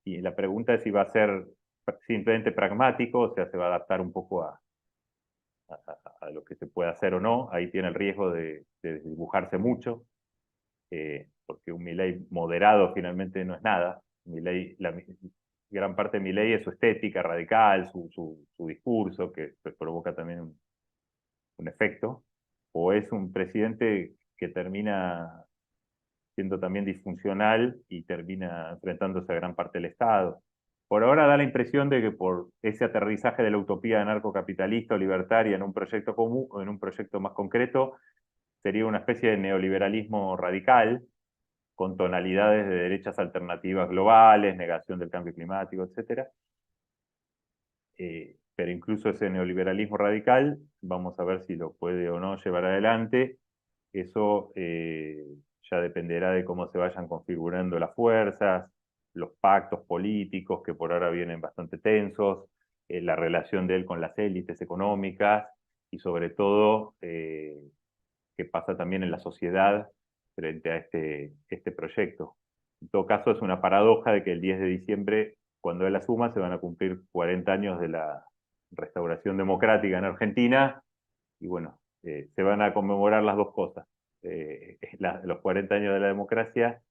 Speaker 3: Y la pregunta es si va a ser simplemente pragmático, o sea, se va a adaptar un poco a lo que se puede hacer o no. Ahí tiene el riesgo de desdibujarse mucho, porque un Milei moderado finalmente no es nada. Gran parte de Milei es su estética radical, su discurso, que provoca también un efecto, o es un presidente que termina siendo también disfuncional y termina enfrentándose a gran parte del Estado. Por ahora da la impresión de que por ese aterrizaje de la utopía anarcocapitalista o libertaria en un proyecto común o en un proyecto más concreto, sería una especie de neoliberalismo radical, con tonalidades de derechas alternativas globales, negación del cambio climático, etc. Pero incluso ese neoliberalismo radical, vamos a ver si lo puede o no llevar adelante. Eso ya dependerá de cómo se vayan configurando las fuerzas, los pactos políticos que por ahora vienen bastante tensos, la relación de él con las élites económicas y sobre todo qué pasa también en la sociedad frente a este proyecto. En todo caso, es una paradoja de que el 10 de diciembre, cuando él asuma, se van a cumplir 40 años de la restauración democrática en Argentina, y bueno, se van a conmemorar las dos cosas, los 40 años de la democracia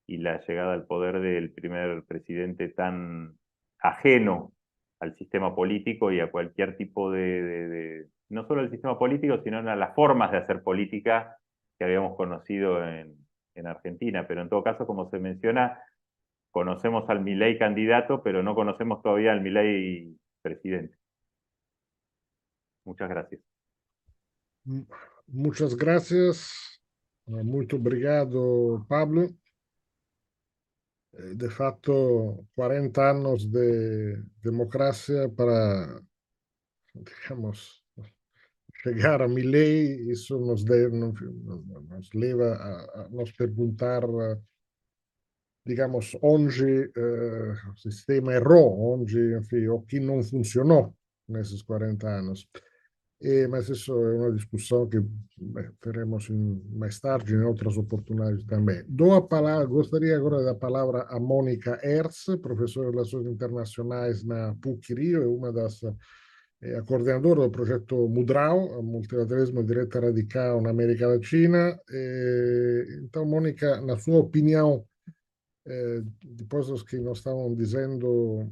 Speaker 3: y la llegada al poder del primer presidente tan ajeno al sistema político y a cualquier tipo no solo al sistema político, sino a las formas de hacer política que habíamos conocido en Argentina. Pero en todo caso, como se menciona, conocemos al Milei candidato, pero no conocemos todavía al Milei presidente. Muchas gracias.
Speaker 1: Muchas gracias. Muito obrigado, Pablo. De facto, 40 años de democracia para, digamos, llegar a Milei, eso nos leva a nos perguntar, digamos, onde o sistema errou, onde, enfim, o que não funcionou nesses 40 anos. Mas isso é uma discussão que teremos mais tarde, em outras oportunidades também. Dou a palavra, gostaria agora da palavra a Mônica Herz, professora de Relações Internacionais na PUC-Rio, é uma das a coordenadora do projeto Mudral, Multilateralismo e Direita Radical na América Latina. Então, Mônica, na sua opinião, depois dos que nós estavam dizendo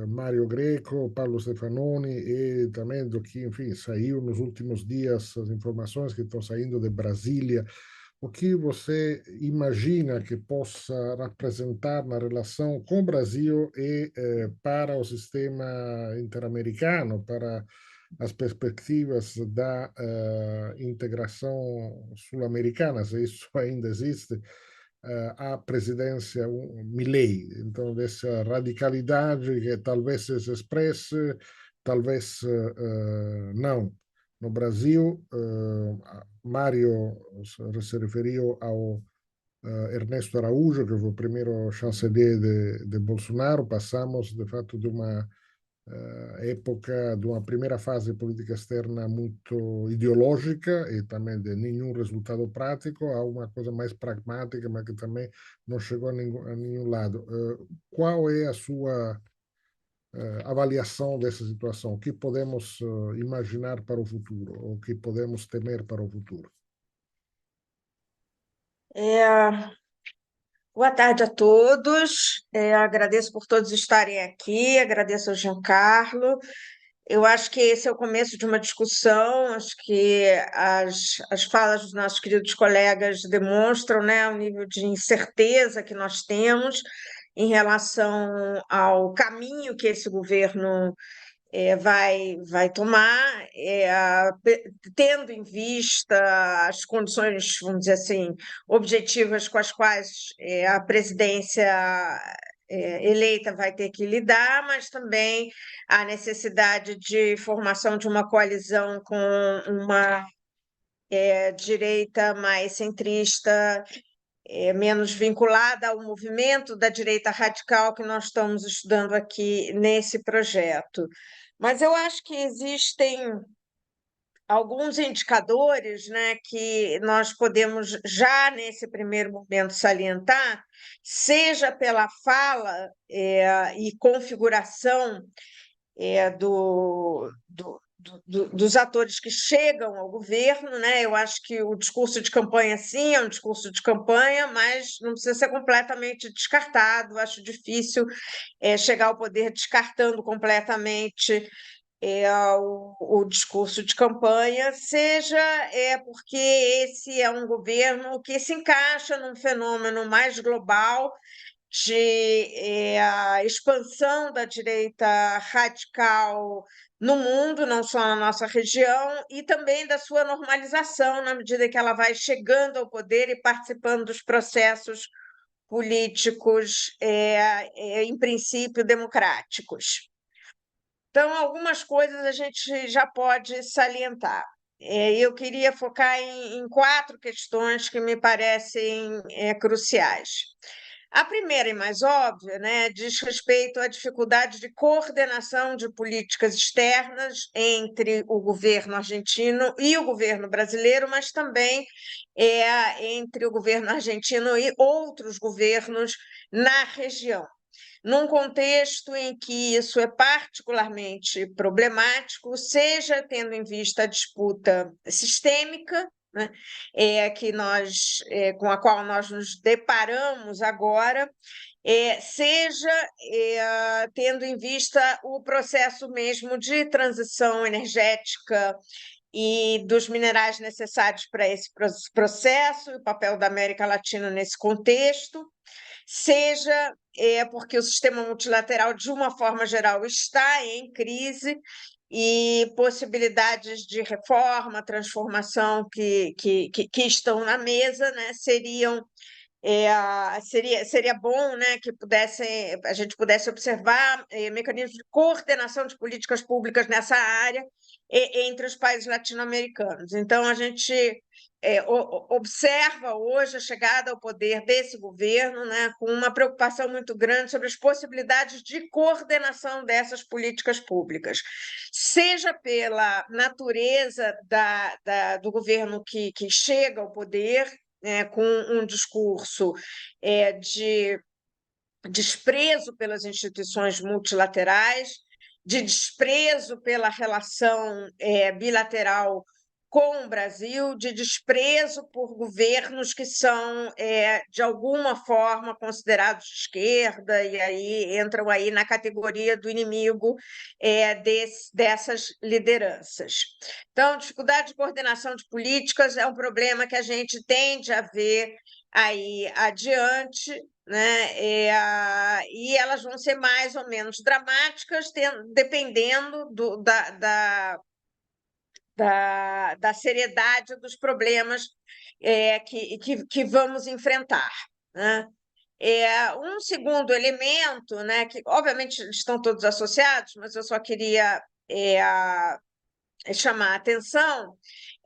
Speaker 1: Mário Greco, Paulo Stefanoni e também do que, enfim, saiu nos últimos dias, as informações que estão saindo de Brasília, o que você imagina que possa representar na relação com o Brasil e para o sistema interamericano, para as perspectivas da integração sul-americana, se isso ainda existe, a presidência Milei. Então, dessa radicalidade que talvez se expresse, talvez não. No Brasil, Mário se referiu ao Ernesto Araújo, que foi o primeiro chanceler de Bolsonaro. Passamos, de fato, de uma época, de uma primeira fase de política externa muito ideológica e também de nenhum resultado prático, a uma coisa mais pragmática, mas que também não chegou a nenhum lado. Qual é a sua avaliação dessa situação? O que podemos imaginar para o futuro? O que podemos temer para o futuro?
Speaker 4: Boa tarde a todos. Agradeço por todos estarem aqui, agradeço ao Giancarlo. Eu acho que esse é o começo de uma discussão, acho que as falas dos nossos queridos colegas demonstram, né, o nível de incerteza que nós temos em relação ao caminho que esse governo vai tomar, tendo em vista as condições, vamos dizer assim, objetivas com as quais a presidência eleita vai ter que lidar, mas também a necessidade de formação de uma coalizão com uma direita mais centrista, menos vinculada ao movimento da direita radical que nós estamos estudando aqui nesse projeto. Mas eu acho que existem alguns indicadores, né, que nós podemos já nesse primeiro momento salientar, seja pela fala e configuração dos atores que chegam ao governo, né? Eu acho que o discurso de campanha, sim, é um discurso de campanha, mas não precisa ser completamente descartado. Acho difícil chegar ao poder descartando completamente o discurso de campanha, seja porque esse é um governo que se encaixa num fenômeno mais global de a expansão da direita radical no mundo, não só na nossa região, e também da sua normalização, na medida que ela vai chegando ao poder e participando dos processos políticos, em princípio, democráticos. Então, algumas coisas a gente já pode salientar. Eu queria focar em 4 questões que me parecem cruciais. A primeira e mais óbvia, né, diz respeito à dificuldade de coordenação de políticas externas entre o governo argentino e o governo brasileiro, mas também entre o governo argentino e outros governos na região. Num contexto em que isso é particularmente problemático, seja tendo em vista a disputa sistêmica, né, com a qual nós nos deparamos agora, seja tendo em vista o processo mesmo de transição energética e dos minerais necessários para esse processo, o papel da América Latina nesse contexto, seja porque o sistema multilateral, de uma forma geral, está em crise e possibilidades de reforma, transformação que estão na mesa, né, seria bom, né, que a gente pudesse observar mecanismos de coordenação de políticas públicas nessa área entre os países latino-americanos. Então, a gente observa hoje a chegada ao poder desse governo, né, com uma preocupação muito grande sobre as possibilidades de coordenação dessas políticas públicas, seja pela natureza do governo que chega ao poder, com um discurso de desprezo pelas instituições multilaterais, de desprezo pela relação bilateral com o Brasil, de desprezo por governos que são, de alguma forma, considerados de esquerda, e aí entram aí na categoria do inimigo dessas lideranças. Então, dificuldade de coordenação de políticas é um problema que a gente tende a ver aí adiante, né? E elas vão ser mais ou menos dramáticas, dependendo da seriedade dos problemas que vamos enfrentar, né? Um segundo elemento, né, que obviamente estão todos associados, mas eu só queria chamar a atenção,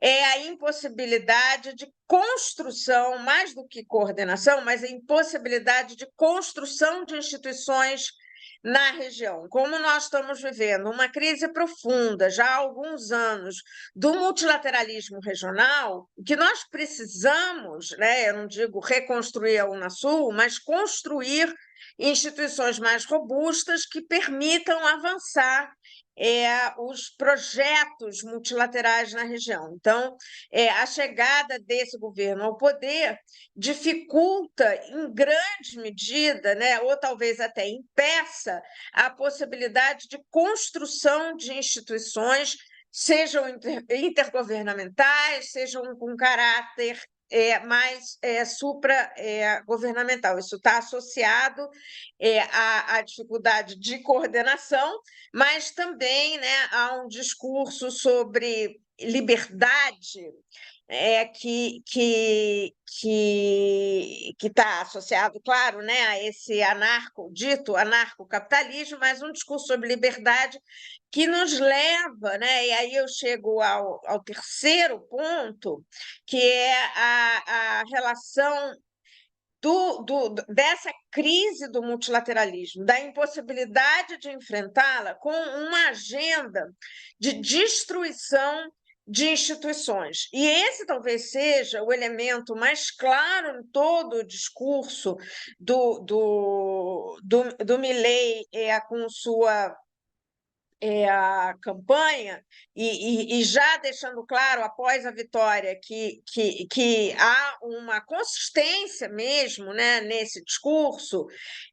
Speaker 4: é a impossibilidade de construção, mais do que coordenação, mas a impossibilidade de construção de instituições na região. Como nós estamos vivendo uma crise profunda já há alguns anos do multilateralismo regional, o que nós precisamos, né, eu não digo reconstruir a Unasul, mas construir instituições mais robustas que permitam avançar os projetos multilaterais na região. Então, a chegada desse governo ao poder dificulta, em grande medida, né, ou talvez até impeça, a possibilidade de construção de instituições, sejam intergovernamentais, sejam com caráter mais supra-governamental. Isso está associado à dificuldade de coordenação, mas também, né, há um discurso sobre liberdade que está associado, claro, né, a esse dito anarcocapitalismo, mas um discurso sobre liberdade que nos leva, né, e aí eu chego ao terceiro ponto, que é a relação dessa crise do multilateralismo, da impossibilidade de enfrentá-la com uma agenda de destruição de instituições. E esse talvez seja o elemento mais claro em todo o discurso do Milei com sua a campanha, e já deixando claro, após a vitória, que há uma consistência mesmo, né, nesse discurso,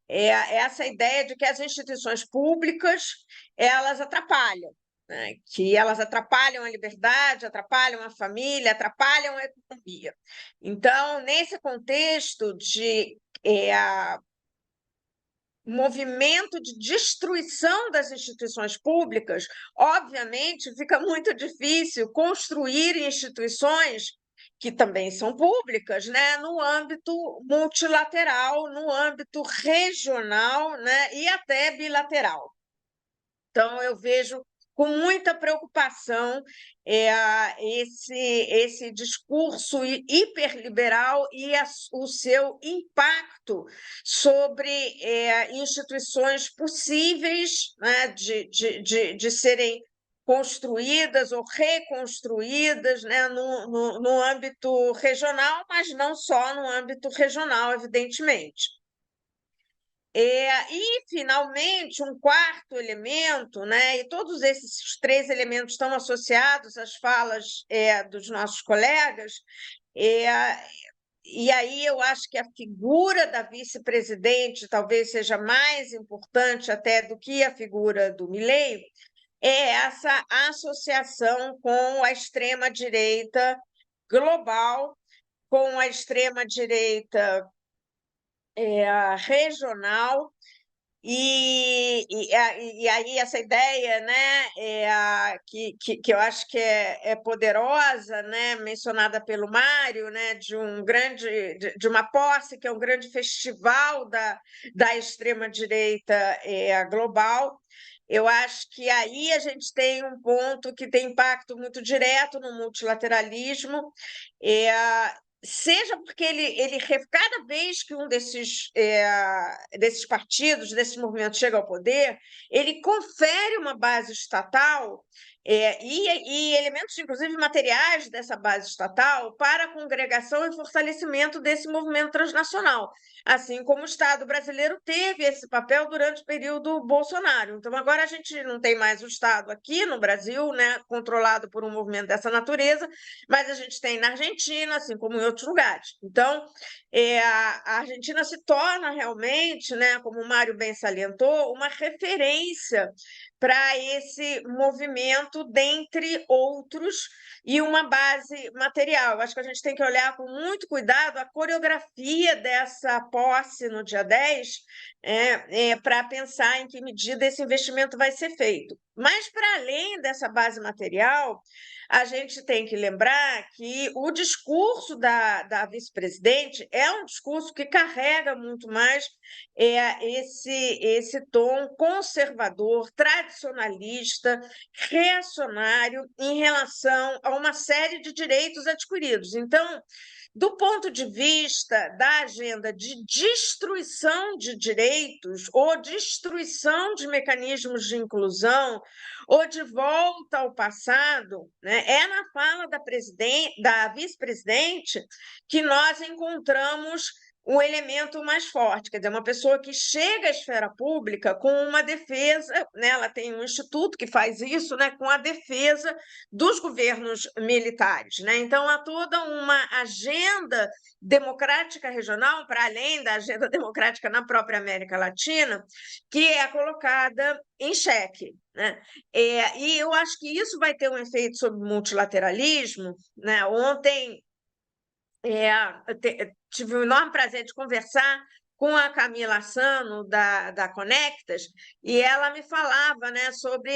Speaker 4: essa ideia de que as instituições públicas elas atrapalham, né, que elas atrapalham a liberdade, atrapalham a família, atrapalham a economia. Então, nesse contexto de movimento de destruição das instituições públicas, obviamente fica muito difícil construir instituições que também são públicas, né, no âmbito multilateral, no âmbito regional, né, e até bilateral. Então, eu vejo com muita preocupação esse discurso hiperliberal e o seu impacto sobre instituições possíveis, né, de serem construídas ou reconstruídas, né, no âmbito regional, mas não só no âmbito regional, evidentemente. E, finalmente, um quarto elemento, né, e todos esses três elementos estão associados às falas dos nossos colegas, e aí eu acho que a figura da vice-presidente talvez seja mais importante até do que a figura do Milei, é essa associação com a extrema-direita global, com a extrema-direita regional, e aí essa ideia, né, que eu acho que é poderosa, né, mencionada pelo Mário, né, de uma posse que é um grande festival da extrema-direita global. Eu acho que aí a gente tem um ponto que tem impacto muito direto no multilateralismo, seja porque cada vez que um desses partidos, desses movimentos chega ao poder, ele confere uma base estatal e elementos, inclusive materiais, dessa base estatal para a congregação e fortalecimento desse movimento transnacional, assim como o Estado brasileiro teve esse papel durante o período Bolsonaro. Então, agora a gente não tem mais o Estado aqui no Brasil, né, controlado por um movimento dessa natureza, mas a gente tem na Argentina, assim como em outros lugares. Então, a Argentina se torna realmente, né, como o Mário bem salientou, uma referência para esse movimento, dentre outros, e uma base material. Acho que a gente tem que olhar com muito cuidado a coreografia dessa posse no dia 10, para pensar em que medida esse investimento vai ser feito. Mas, para além dessa base material, a gente tem que lembrar que o discurso da vice-presidente é um discurso que carrega muito mais esse tom conservador, tradicionalista, reacionário em relação a uma série de direitos adquiridos. Então, do ponto de vista da agenda de destruição de direitos ou destruição de mecanismos de inclusão ou de volta ao passado, né, é na fala da vice-presidente que nós encontramos um elemento mais forte, quer dizer, uma pessoa que chega à esfera pública com uma defesa, né, ela tem um instituto que faz isso, né, com a defesa dos governos militares, né? Então, há toda uma agenda democrática regional, para além da agenda democrática na própria América Latina, que é colocada em xeque, né? E eu acho que isso vai ter um efeito sobre o multilateralismo, né? Ontem tive o enorme prazer de conversar com a Camila Assano, da Conectas, e ela me falava, né, sobre,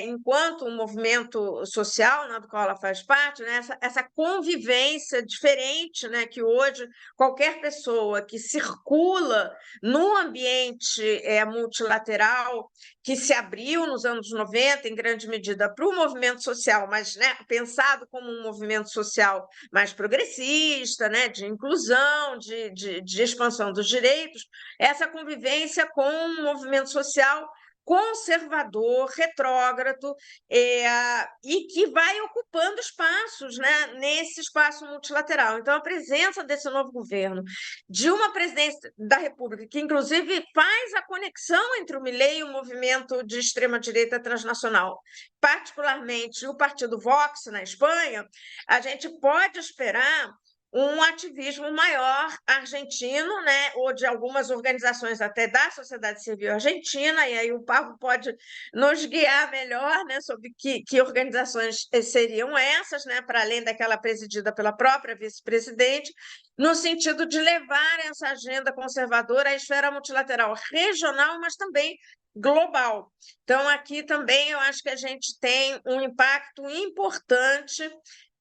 Speaker 4: enquanto um movimento social, né, do qual ela faz parte, né, essa convivência diferente, né, que hoje qualquer pessoa que circula no ambiente multilateral, que se abriu nos anos 90, em grande medida, para o movimento social, mas, né, pensado como um movimento social mais progressista, né, de inclusão, de expansão dos direitos, essa convivência com um movimento social conservador, retrógrado, e que vai ocupando espaços, né, nesse espaço multilateral. Então, a presença desse novo governo, de uma presidência da República, que inclusive faz a conexão entre o Milei e o movimento de extrema-direita transnacional, particularmente o partido Vox na Espanha, a gente pode esperar um ativismo maior argentino, né, ou de algumas organizações até da sociedade civil argentina, e aí o Pablo pode nos guiar melhor, né, sobre que organizações seriam essas, né, para além daquela presidida pela própria vice-presidente, no sentido de levar essa agenda conservadora à esfera multilateral regional, mas também global. Então, aqui também eu acho que a gente tem um impacto importante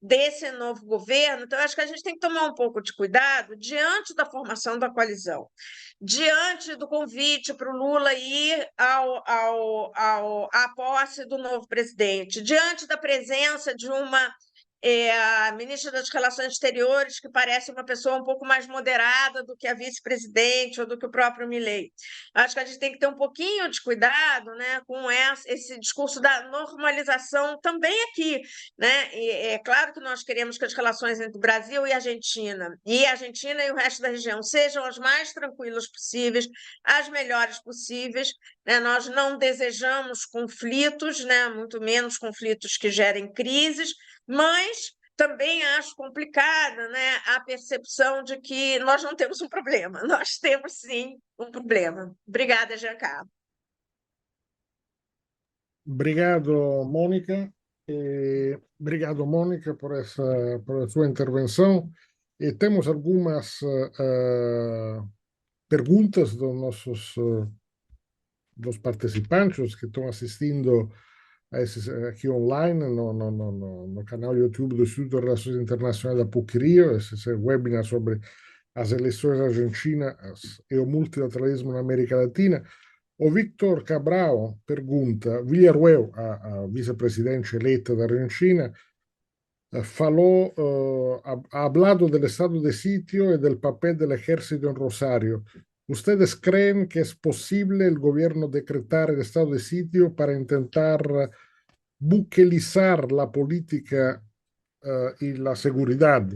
Speaker 4: desse novo governo. Então, acho que a gente tem que tomar um pouco de cuidado diante da formação da coalizão, diante do convite para o Lula ir à posse do novo presidente, diante da presença de uma a ministra das Relações Exteriores, que parece uma pessoa um pouco mais moderada do que a vice-presidente ou do que o próprio Milei. Acho que a gente tem que ter um pouquinho de cuidado, né, com esse discurso da normalização também aqui, né? E é claro que nós queremos que as relações entre o Brasil e a Argentina e o resto da região sejam as mais tranquilas possíveis, as melhores possíveis, né? Nós não desejamos conflitos, né, muito menos conflitos que gerem crises, mas também acho complicada, né, a percepção de que nós não temos um problema. Nós temos, sim, um problema. Obrigada, Giancarlo.
Speaker 1: Obrigado, Mônica. Obrigado, Mônica, por a sua intervenção. E temos algumas perguntas dos participantes que estão assistindo aqui online no canal YouTube do Instituto de Relações Internacionais da PUC-Rio, esse webinar sobre as eleições argentinas e o multilateralismo na América Latina. O Victor Cabral pergunta: Villarruel, a vice-presidente eleita da Argentina, falou, ha hablado del estado de sitio y del papel del ejército en Rosario. ¿Ustedes creen que es posible el gobierno decretar el estado de sitio para intentar buquelizar la política y la seguridad?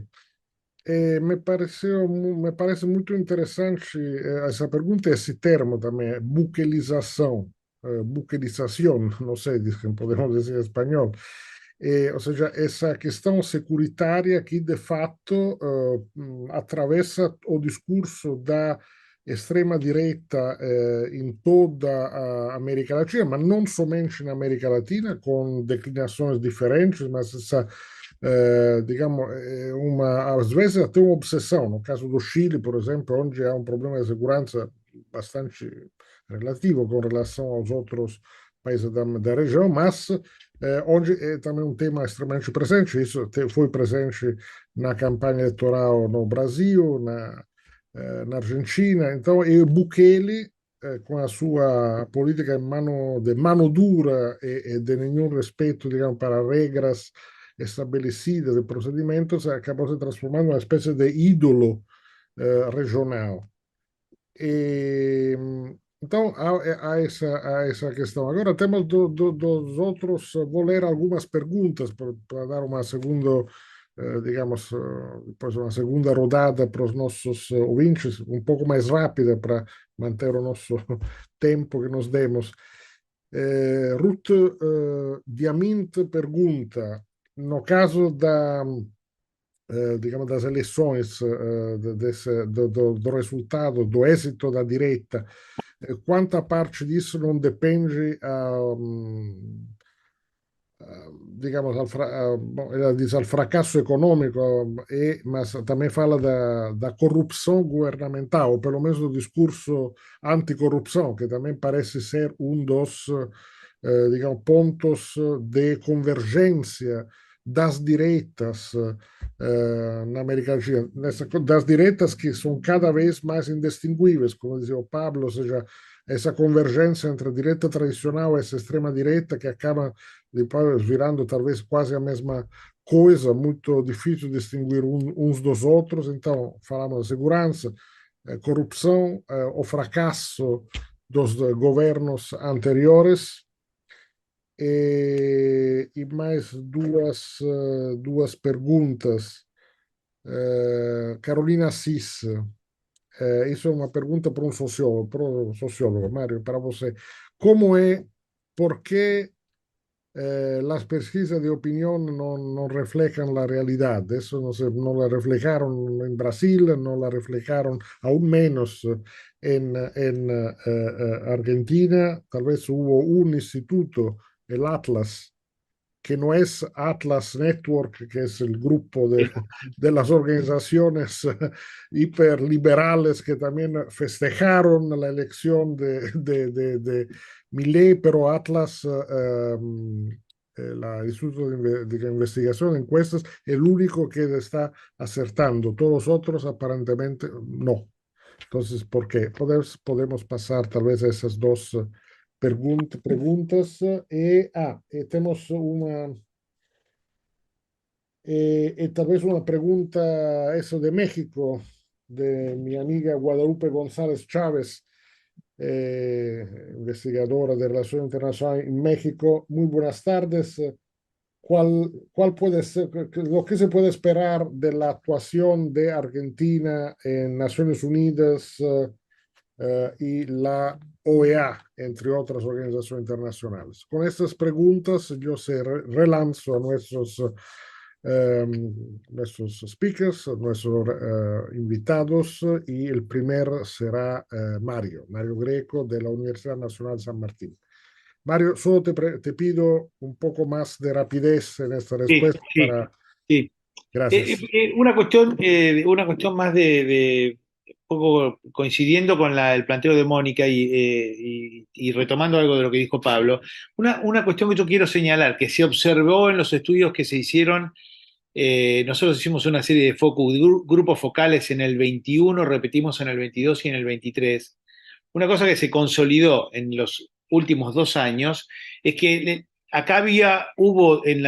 Speaker 1: Me parece muito interessante essa pergunta, esse termo também, buquelização, buquelização, não sei se podemos dizer em espanhol. Ou seja, essa questão securitária que, de fato, atravessa o discurso da extrema-direita em toda a América Latina, mas não somente na América Latina, com declinações diferentes, mas essa, digamos, às vezes até uma obsessão. No caso do Chile, por exemplo, onde há um problema de segurança bastante relativo com relação aos outros países da região, mas onde é também um tema extremamente presente. Isso foi presente na campanha eleitoral no Brasil, na Argentina. Então, e Bukele, com a sua política de mano dura e de nenhum respeito, digamos, para regras estabelecidas de procedimentos, acabou se transformando em uma espécie de ídolo regional. Então, há essa questão. Agora, temos dos outros, vou ler algumas perguntas para dar uma segunda, digamos, depois uma segunda rodada para os nossos ouvintes, um pouco mais rápida para manter o nosso tempo que nos demos. Ruth Diamint pergunta, no caso digamos, das eleições, do resultado, do êxito da direita, quanta parte disso não depende digamos, ela diz ao fracasso econômico, mas também fala da corrupção governamental, ou pelo menos do discurso anticorrupção, que também parece ser um dos, digamos, pontos de convergência das direitas na América Latina, das direitas que são cada vez mais indistinguíveis, como dizia o Pablo, ou seja, essa convergência entre a direita tradicional e essa extrema-direita que acaba depois virando talvez quase a mesma coisa, muito difícil distinguir uns dos outros. Então, falamos de segurança, corrupção, o fracasso dos governos anteriores. E mais duas perguntas. Carolina Assis, isso é uma pergunta para um sociólogo, Mário, para você. Como é, por que las pesquisas de opinión no reflejan la realidad? Eso no la reflejaron en Brasil, no la reflejaron aún menos en Argentina. Tal vez hubo un instituto, el Atlas, que no es Atlas Network, que es el grupo de las organizaciones hiperliberales que también festejaron la elección de Milei, pero Atlas, el Instituto de Investigación de Encuestas, el único que está acertando. Todos los otros aparentemente no. Entonces, ¿por qué? Podemos pasar tal vez a esas dos preguntas. Tenemos tal vez una pregunta, eso de México, de mi amiga Guadalupe González Chávez, investigadora de Relaciones Internacionales en México. Muy buenas tardes. ¿Cuál puede ser lo que se puede esperar de la actuación de Argentina en Naciones Unidas y la OEA, entre otras organizaciones internacionales? Con estas preguntas yo se relanzo a nuestros speakers, a nuestros invitados, y el primer será Mario Greco de la Universidad Nacional San Martín. Mario, solo te pido un poco más de rapidez en esta respuesta.
Speaker 2: Sí.
Speaker 1: Gracias.
Speaker 2: Una cuestión más de poco coincidiendo con el planteo de Mónica y retomando algo de lo que dijo Pablo, una cuestión que yo quiero señalar, que se observó en los estudios que se hicieron. Nosotros hicimos una serie de grupos focales en el 21, repetimos en el 22 y en el 23. Una cosa que se consolidó en los últimos 2 años es que acá hubo en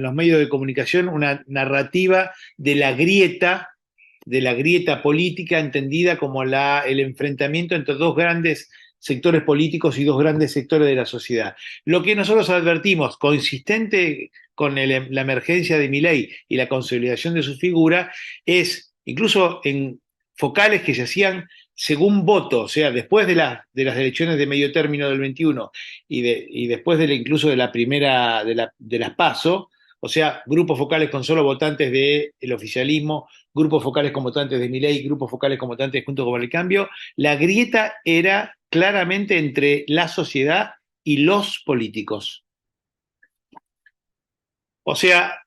Speaker 2: los medios de comunicación una narrativa de la grieta política entendida como el enfrentamiento entre dos grandes sectores políticos y dos grandes sectores de la sociedad. Lo que nosotros advertimos, consistente con la emergencia de Milei y la consolidación de su figura, es incluso en focales que se hacían según voto, o sea, después de las elecciones de medio término del 21 y después incluso de la primera, de las PASO, o sea, grupos focales con solo votantes del oficialismo, grupos focales con votantes de Milei, grupos focales con votantes Juntos por el Cambio, la grieta era claramente entre la sociedad y los políticos. O sea,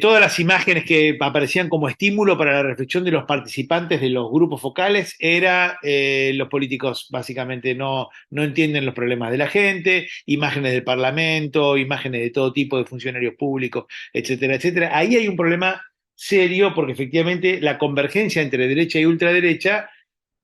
Speaker 2: todas las imágenes que aparecían como estímulo para la reflexión de los participantes de los grupos focales era los políticos básicamente no entienden los problemas de la gente, imágenes del Parlamento, imágenes de todo tipo de funcionarios públicos, etcétera, etcétera. Ahí hay un problema serio porque efectivamente la convergencia entre derecha y ultraderecha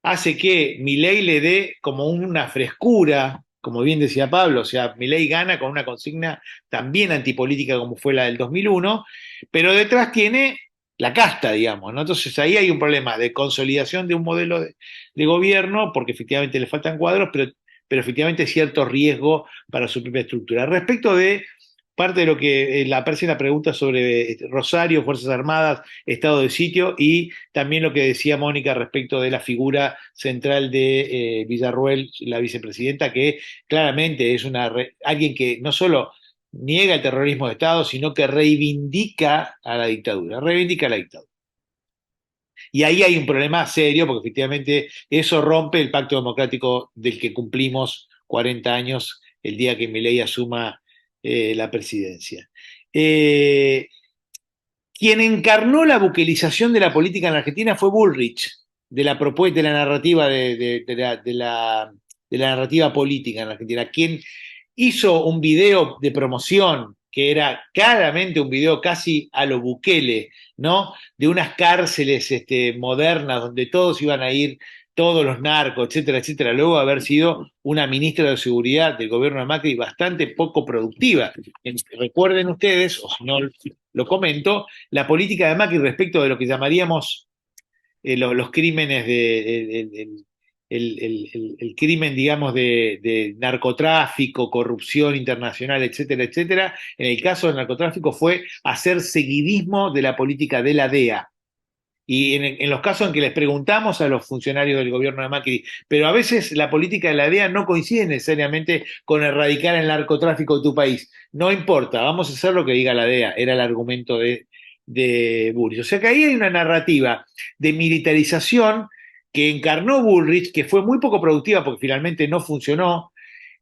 Speaker 2: hace que Milei le dé como una frescura, como bien decía Pablo, o sea, Milei gana con una consigna también antipolítica como fue la del 2001, pero detrás tiene la casta, digamos, ¿no? Entonces ahí hay un problema de consolidación de un modelo de gobierno, porque efectivamente le faltan cuadros, pero efectivamente cierto riesgo para su propia estructura. Respecto de parte de lo que aparece en la pregunta sobre Rosario, Fuerzas Armadas, estado de sitio, y también lo que decía Mónica respecto de la figura central de Villarruel, la vicepresidenta, que claramente es alguien que no solo niega el terrorismo de Estado, sino que reivindica a la dictadura, Y ahí hay un problema serio, porque efectivamente eso rompe el pacto democrático del que cumplimos 40 años el día que Milei asuma la presidencia. Quien encarnó la buquelización de la política en la Argentina fue Bullrich, de la propuesta, de la narrativa de la narrativa política en la Argentina, quien hizo un video de promoción que era claramente un video casi a lo Bukele, ¿no? De unas cárceles modernas donde todos iban a ir, todos los narcos, etcétera, etcétera, luego de haber sido una ministra de Seguridad del gobierno de Macri bastante poco productiva. Recuerden ustedes, o si no lo comento, la política de Macri respecto de lo que llamaríamos los crímenes el crimen, digamos, de narcotráfico, corrupción internacional, etcétera, etcétera. En el caso del narcotráfico fue hacer seguidismo de la política de la DEA. Y en los casos en que les preguntamos a los funcionarios del gobierno de Macri, pero a veces la política de la DEA no coincide necesariamente con erradicar el narcotráfico de tu país. No importa, vamos a hacer lo que diga la DEA, era el argumento de Bullrich. O sea que ahí hay una narrativa de militarización que encarnó Bullrich, que fue muy poco productiva porque finalmente no funcionó,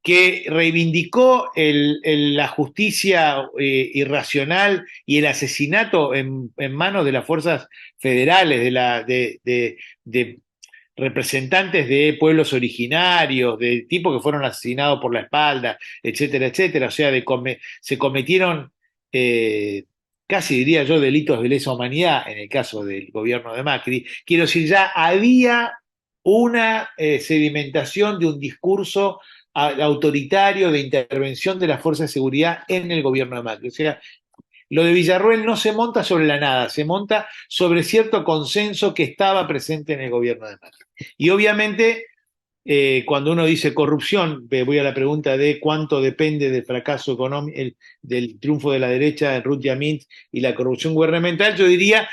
Speaker 2: que reivindicó la justicia irracional y el asesinato en manos de las fuerzas federales, de representantes de pueblos originarios, de tipos que fueron asesinados por la espalda, etcétera, etcétera. O sea, se cometieron, casi diría yo, delitos de lesa humanidad en el caso del gobierno de Macri. Quiero decir, ya había una sedimentación de un discurso autoritario de intervención de las fuerzas de seguridad en el gobierno de Macri. O sea, lo de Villarroel no se monta sobre la nada, se monta sobre cierto consenso que estaba presente en el gobierno de Macri. Y obviamente, cuando uno dice corrupción, voy a la pregunta de cuánto depende del fracaso económico, del triunfo de la derecha, de Ruth Yamint y la corrupción gubernamental, yo diría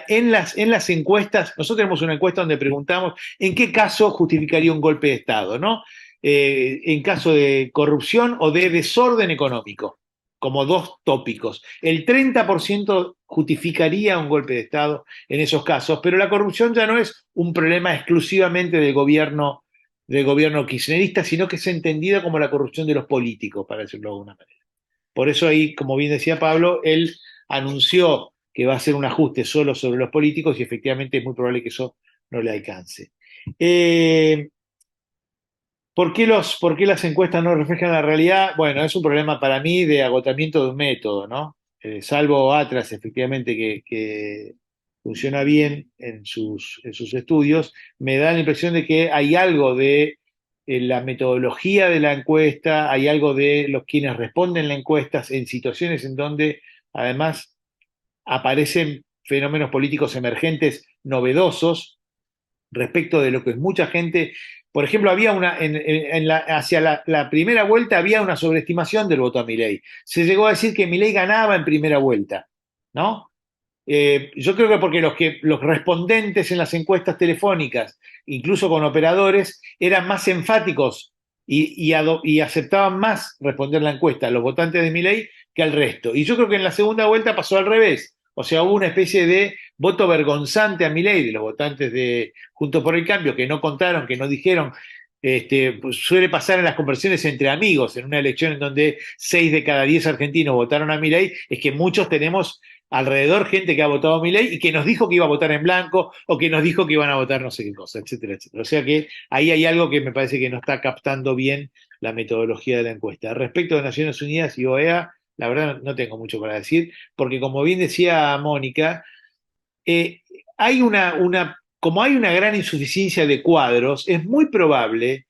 Speaker 2: en las encuestas, nosotros tenemos una encuesta donde preguntamos en qué caso justificaría un golpe de Estado, ¿no? En caso de corrupción o de desorden económico, como dos tópicos. El 30% justificaría un golpe de Estado en esos casos, pero la corrupción ya no es un problema exclusivamente del gobierno kirchnerista, sino que es entendida como la corrupción de los políticos, para decirlo de alguna manera. Por eso ahí, como bien decía Pablo, él anunció que va a hacer un ajuste solo sobre los políticos y efectivamente es muy probable que eso no le alcance. ¿Por qué las encuestas no reflejan la realidad? Bueno, es un problema para mí de agotamiento de un método, ¿no? Salvo Atlas, efectivamente, que funciona bien en sus estudios, me da la impresión de que hay algo de la metodología de la encuesta, hay algo de los quienes responden la encuesta en situaciones en donde además aparecen fenómenos políticos emergentes novedosos respecto de lo que mucha gente, por ejemplo, había hacia la primera vuelta había una sobreestimación del voto a Milei. Se llegó a decir que Milei ganaba en primera vuelta, ¿no? Yo creo que porque los respondentes en las encuestas telefónicas, incluso con operadores, eran más enfáticos y aceptaban más responder la encuesta a los votantes de Milei que al resto. Y yo creo que en la segunda vuelta pasó al revés. O sea, hubo una especie de voto vergonzante a Milei de los votantes de Juntos por el Cambio, que no contaron, que no dijeron. Pues suele pasar en las conversaciones entre amigos, en una elección en donde 6 de cada 10 argentinos votaron a Milei, es que muchos tenemos alrededor gente que ha votado a Milei y que nos dijo que iba a votar en blanco o que nos dijo que iban a votar no sé qué cosa, etcétera, etcétera. O sea que ahí hay algo que me parece que no está captando bien la metodología de la encuesta. Respecto de Naciones Unidas y OEA, la verdad no tengo mucho para decir, porque como bien decía Mónica, hay como hay una gran insuficiencia de cuadros, es muy probable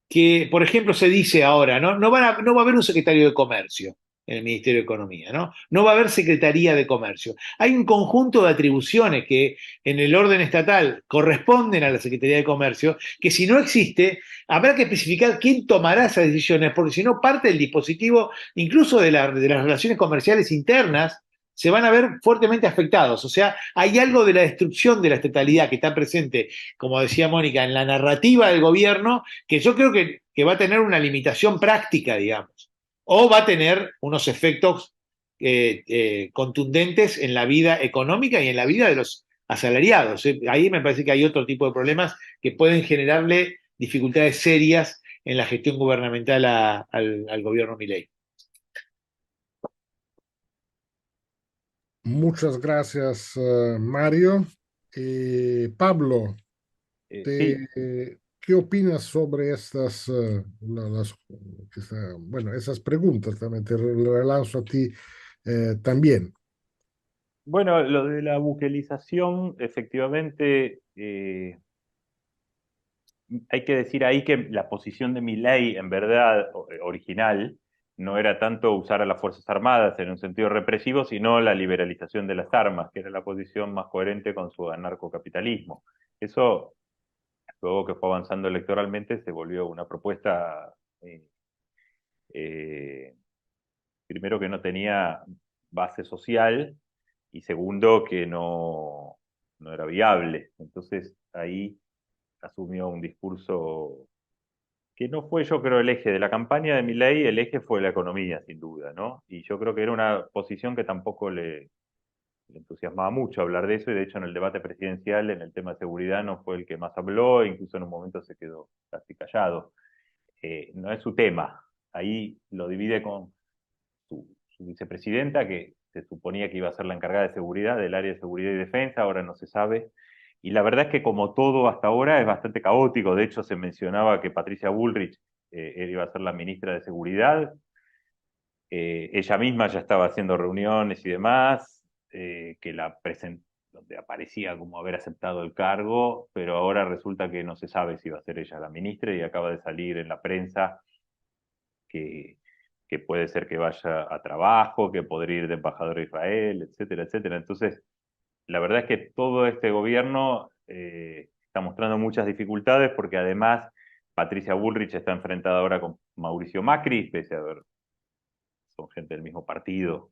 Speaker 2: que, por ejemplo, se dice ahora, no va a haber un secretario de Comercio en el Ministerio de Economía, ¿no? No va a haber Secretaría de Comercio. Hay un conjunto de atribuciones que en el orden estatal corresponden a la Secretaría de Comercio, que si no existe, habrá que especificar quién tomará esas decisiones, porque si no parte del dispositivo, incluso de las relaciones comerciales internas, se van a ver fuertemente afectados. O sea, hay algo de la destrucción de la estatalidad que está presente, como decía Mónica, en la narrativa del gobierno, que yo creo que va a tener una limitación práctica, digamos, o va a tener unos efectos contundentes en la vida económica y en la vida de los asalariados. Ahí me parece que hay otro tipo de problemas que pueden generarle dificultades serias en la gestión gubernamental al gobierno Milei.
Speaker 1: Muchas gracias, Mario. Pablo,
Speaker 3: Sí,
Speaker 1: ¿qué opinas sobre estas, bueno, esas preguntas? También te relanzo a ti también.
Speaker 3: bueno, lo de la buquelización, efectivamente, hay que decir ahí que la posición de Milei, en verdad, original, no era tanto usar a las Fuerzas Armadas en un sentido represivo, sino la liberalización de las armas, que era la posición más coherente con su anarcocapitalismo. Eso, luego que fue avanzando electoralmente, se volvió una propuesta, eh, primero que no tenía base social y segundo que no era viable. Entonces ahí asumió un discurso que no fue, yo creo, el eje de la campaña de Milei. El eje fue la economía, sin duda, ¿no? Y yo creo que era una posición que tampoco le entusiasmaba mucho hablar de eso, y de hecho en el debate presidencial, en el tema de seguridad, no fue el que más habló, e incluso en un momento se quedó casi callado. No es su tema. Ahí lo divide con su vicepresidenta, que se suponía que iba a ser la encargada de seguridad, del área de seguridad y defensa, ahora no se sabe. Y la verdad es que como todo hasta ahora es bastante caótico. De hecho, se mencionaba que Patricia Bullrich iba a ser la ministra de Seguridad. Ella misma ya estaba haciendo reuniones y demás, que la donde aparecía como haber aceptado el cargo, pero ahora resulta que no se sabe si va a ser ella la ministra, y acaba de salir en la prensa que, que puede ser que vaya a trabajo, que podría ir de embajador a Israel, etcétera, etcétera. Entonces, la verdad es que todo este gobierno está mostrando muchas dificultades, porque además Patricia Bullrich está enfrentada ahora con Mauricio Macri, pese a ver, son gente del mismo partido.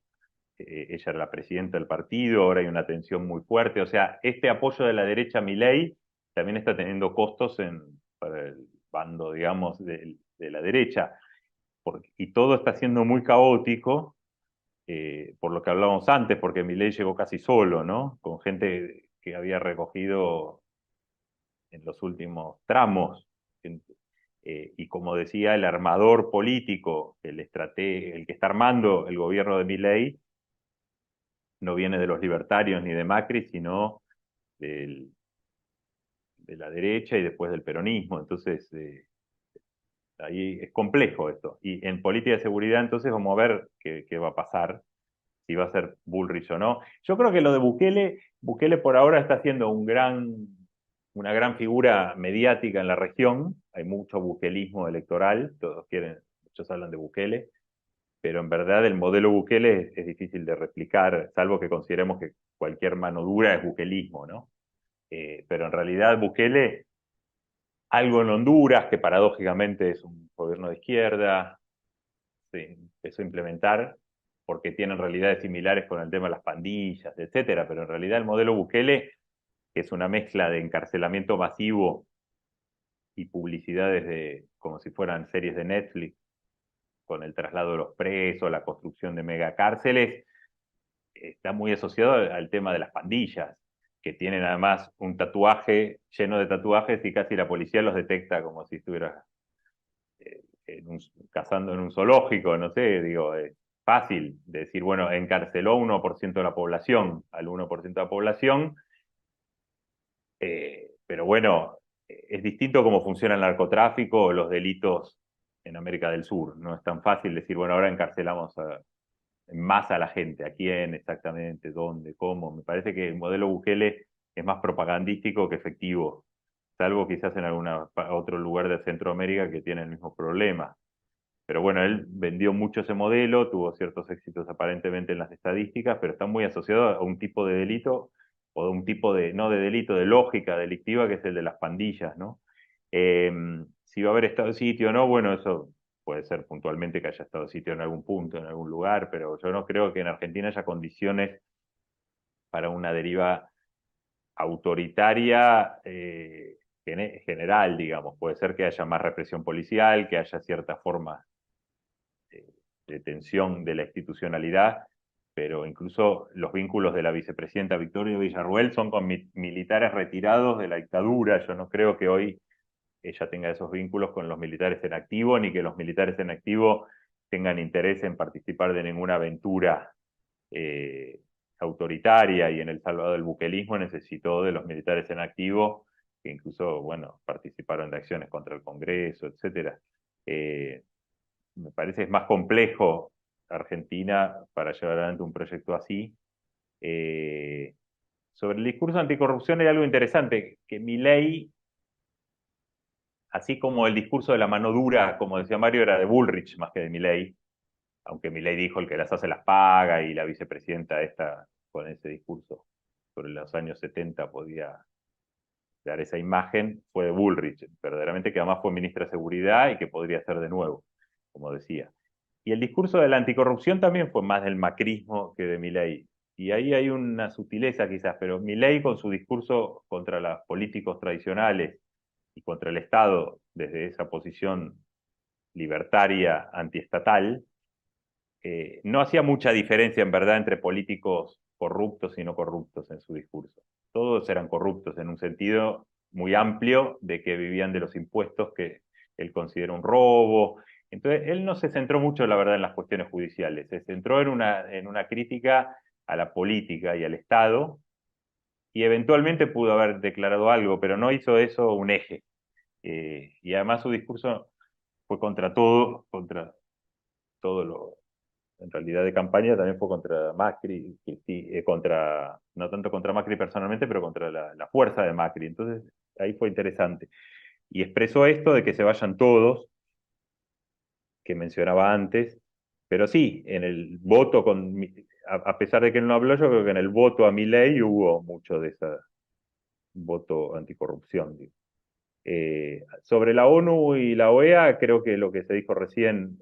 Speaker 3: Ella era la presidenta del partido, ahora hay una tensión muy fuerte. O sea, este apoyo de la derecha a Milei también está teniendo costos para el bando, digamos, de la derecha. Y todo está siendo muy caótico, por lo que hablábamos antes, porque Milei llegó casi solo, ¿no? Con gente que había recogido en los últimos tramos. Y como decía, el armador político, el que está armando el gobierno de Milei, no viene de los libertarios ni de Macri, sino del, de la derecha y después del peronismo. Entonces, ahí es complejo esto. Y en política de seguridad, entonces vamos a ver qué va a pasar, si va a ser Bullrich o no. Yo creo que lo de Bukele por ahora está siendo una gran figura mediática en la región. Hay mucho bukelismo electoral, muchos hablan de Bukele, pero en verdad el modelo Bukele es difícil de replicar, salvo que consideremos que cualquier mano dura es bukelismo, ¿no? Pero en realidad Bukele, algo en Honduras, que paradójicamente es un gobierno de izquierda, se empezó a implementar porque tienen realidades similares con el tema de las pandillas, etcétera, pero en realidad el modelo Bukele, que es una mezcla de encarcelamiento masivo y publicidades como si fueran series de Netflix, con el traslado de los presos, la construcción de megacárceles, está muy asociado al tema de las pandillas, que tienen además un tatuaje lleno de tatuajes, y casi la policía los detecta como si estuviera cazando en un zoológico, no sé, digo, es fácil decir, bueno, encarceló 1% de la población, al 1% de la población, pero bueno, es distinto cómo funciona el narcotráfico o los delitos en América del Sur. No es tan fácil decir, bueno, ahora encarcelamos más a la gente. ¿A quién exactamente? ¿Dónde? ¿Cómo? Me parece que el modelo Bukele es más propagandístico que efectivo, salvo quizás en otro lugar de Centroamérica que tiene el mismo problema. Pero bueno, él vendió mucho ese modelo, tuvo ciertos éxitos aparentemente en las estadísticas, pero está muy asociado a un tipo de delito, o de un tipo no de delito, de lógica delictiva, que es el de las pandillas, ¿no? Eh, si va a haber estado sitio o no, bueno, eso puede ser puntualmente que haya estado sitio en algún punto, en algún lugar, pero yo no creo que en Argentina haya condiciones para una deriva autoritaria, general, digamos. Puede ser que haya más represión policial, que haya cierta forma de tensión de la institucionalidad, pero incluso los vínculos de la vicepresidenta Victoria Villarruel son con militares retirados de la dictadura. Yo no creo que hoy ella tenga esos vínculos con los militares en activo, ni que los militares en activo tengan interés en participar de ninguna aventura, eh, autoritaria, y en El Salvador el buquelismo necesitó de los militares en activo, que incluso, bueno, participaron de acciones contra el Congreso, etcétera. Me parece que es más complejo Argentina para llevar adelante un proyecto así. Sobre el discurso anticorrupción hay algo interesante, que Milei, así como el discurso de la mano dura, como decía Mario, era de Bullrich más que de Milei, aunque Milei dijo el que las hace las paga, y la vicepresidenta esta con ese discurso sobre los años 70 podía dar esa imagen, fue de Bullrich, verdaderamente, que además fue ministra de Seguridad y que podría ser de nuevo, como decía. Y el discurso de la anticorrupción también fue más del macrismo que de Milei. Y ahí hay una sutileza quizás, pero Milei con su discurso contra los políticos tradicionales y contra el Estado desde esa posición libertaria antiestatal, no hacía mucha diferencia en verdad entre políticos corruptos y no corruptos en su discurso. Todos eran corruptos en un sentido muy amplio de que vivían de los impuestos que él considera un robo. Entonces, él no se centró mucho, la verdad, en las cuestiones judiciales, se centró en una crítica a la política y al Estado, y eventualmente pudo haber declarado algo, pero no hizo eso un eje. Y además su discurso fue contra todo lo, en realidad de campaña también fue contra Macri, no tanto contra Macri personalmente, pero contra la fuerza de Macri. Entonces ahí fue interesante. Y expresó esto de que se vayan todos, que mencionaba antes, pero sí, en el voto, a pesar de que él no habló, yo creo que en el voto a Milei hubo mucho de ese voto anticorrupción. Digo. Sobre la ONU y la OEA, creo que lo que se dijo recién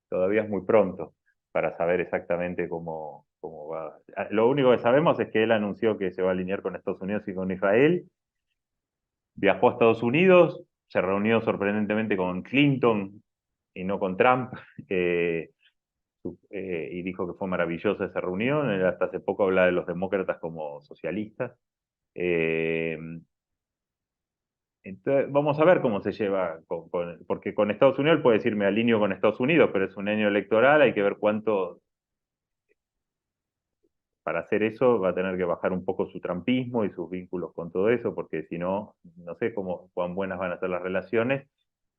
Speaker 3: todavía es muy pronto para saber exactamente cómo va. Lo único que sabemos es que él anunció que se va a alinear con Estados Unidos y con Israel. Viajó a Estados Unidos, se reunió sorprendentemente con Clinton y no con Trump, y dijo que fue maravillosa esa reunión. Él hasta hace poco hablaba de los demócratas como socialistas. Eh, Entonces, vamos a ver cómo se lleva, porque con Estados Unidos él puede decir me alineo con Estados Unidos, pero es un año electoral, hay que ver cuánto, para hacer eso va a tener que bajar un poco su trampismo y sus vínculos con todo eso, porque si no, no sé cuán buenas van a ser las relaciones.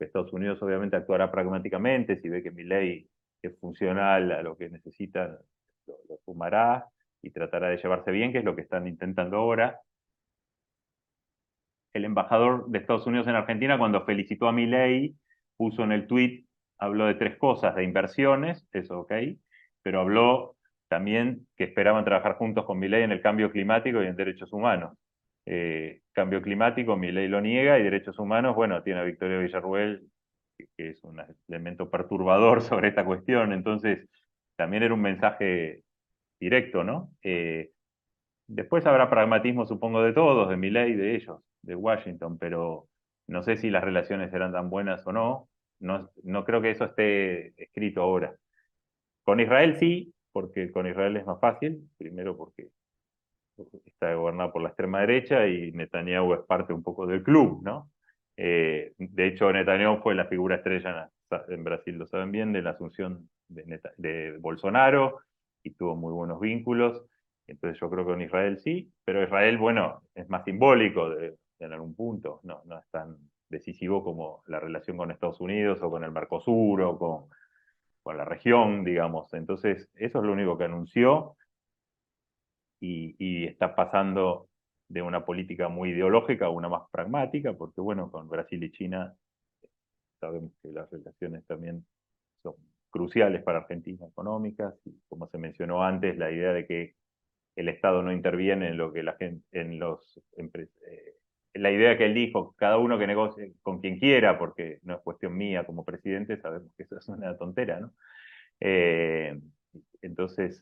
Speaker 3: Estados Unidos obviamente actuará pragmáticamente, si ve que Milei es funcional a lo que necesitan, lo sumará y tratará de llevarse bien, que es lo que están intentando ahora. El embajador de Estados Unidos en Argentina, cuando felicitó a Milei, puso en el tweet, habló de tres cosas: de inversiones, eso ok, pero habló también que esperaban trabajar juntos con Milei en el cambio climático y en derechos humanos. Cambio climático, Milei lo niega, y derechos humanos, bueno, tiene a Victoria Villarruel, que es un elemento perturbador sobre esta cuestión. Entonces, también era un mensaje directo, ¿no? Después habrá pragmatismo, supongo, de todos, de Milei, de ellos, de Washington, pero no sé si las relaciones serán tan buenas o no. No, no creo que eso esté escrito ahora. Con Israel sí, porque con Israel es más fácil, primero porque está gobernado por la extrema derecha y Netanyahu es parte un poco del club, ¿no? De hecho, Netanyahu fue la figura estrella en Brasil, lo saben bien, de la asunción de Bolsonaro, y tuvo muy buenos vínculos. Entonces yo creo que con Israel sí, pero Israel, bueno, es más simbólico en algún punto, no es tan decisivo como la relación con Estados Unidos o con el Mercosur o con la región, digamos. Entonces, eso es lo único que anunció, y está pasando de una política muy ideológica a una más pragmática, porque bueno, con Brasil y China sabemos que las relaciones también son cruciales para Argentina, económicas, y como se mencionó antes, la idea de que el Estado no interviene en lo que la gente, la idea que él dijo, cada uno que negocie con quien quiera, porque no es cuestión mía como presidente, sabemos que eso es una tontera, ¿no? Eh, entonces,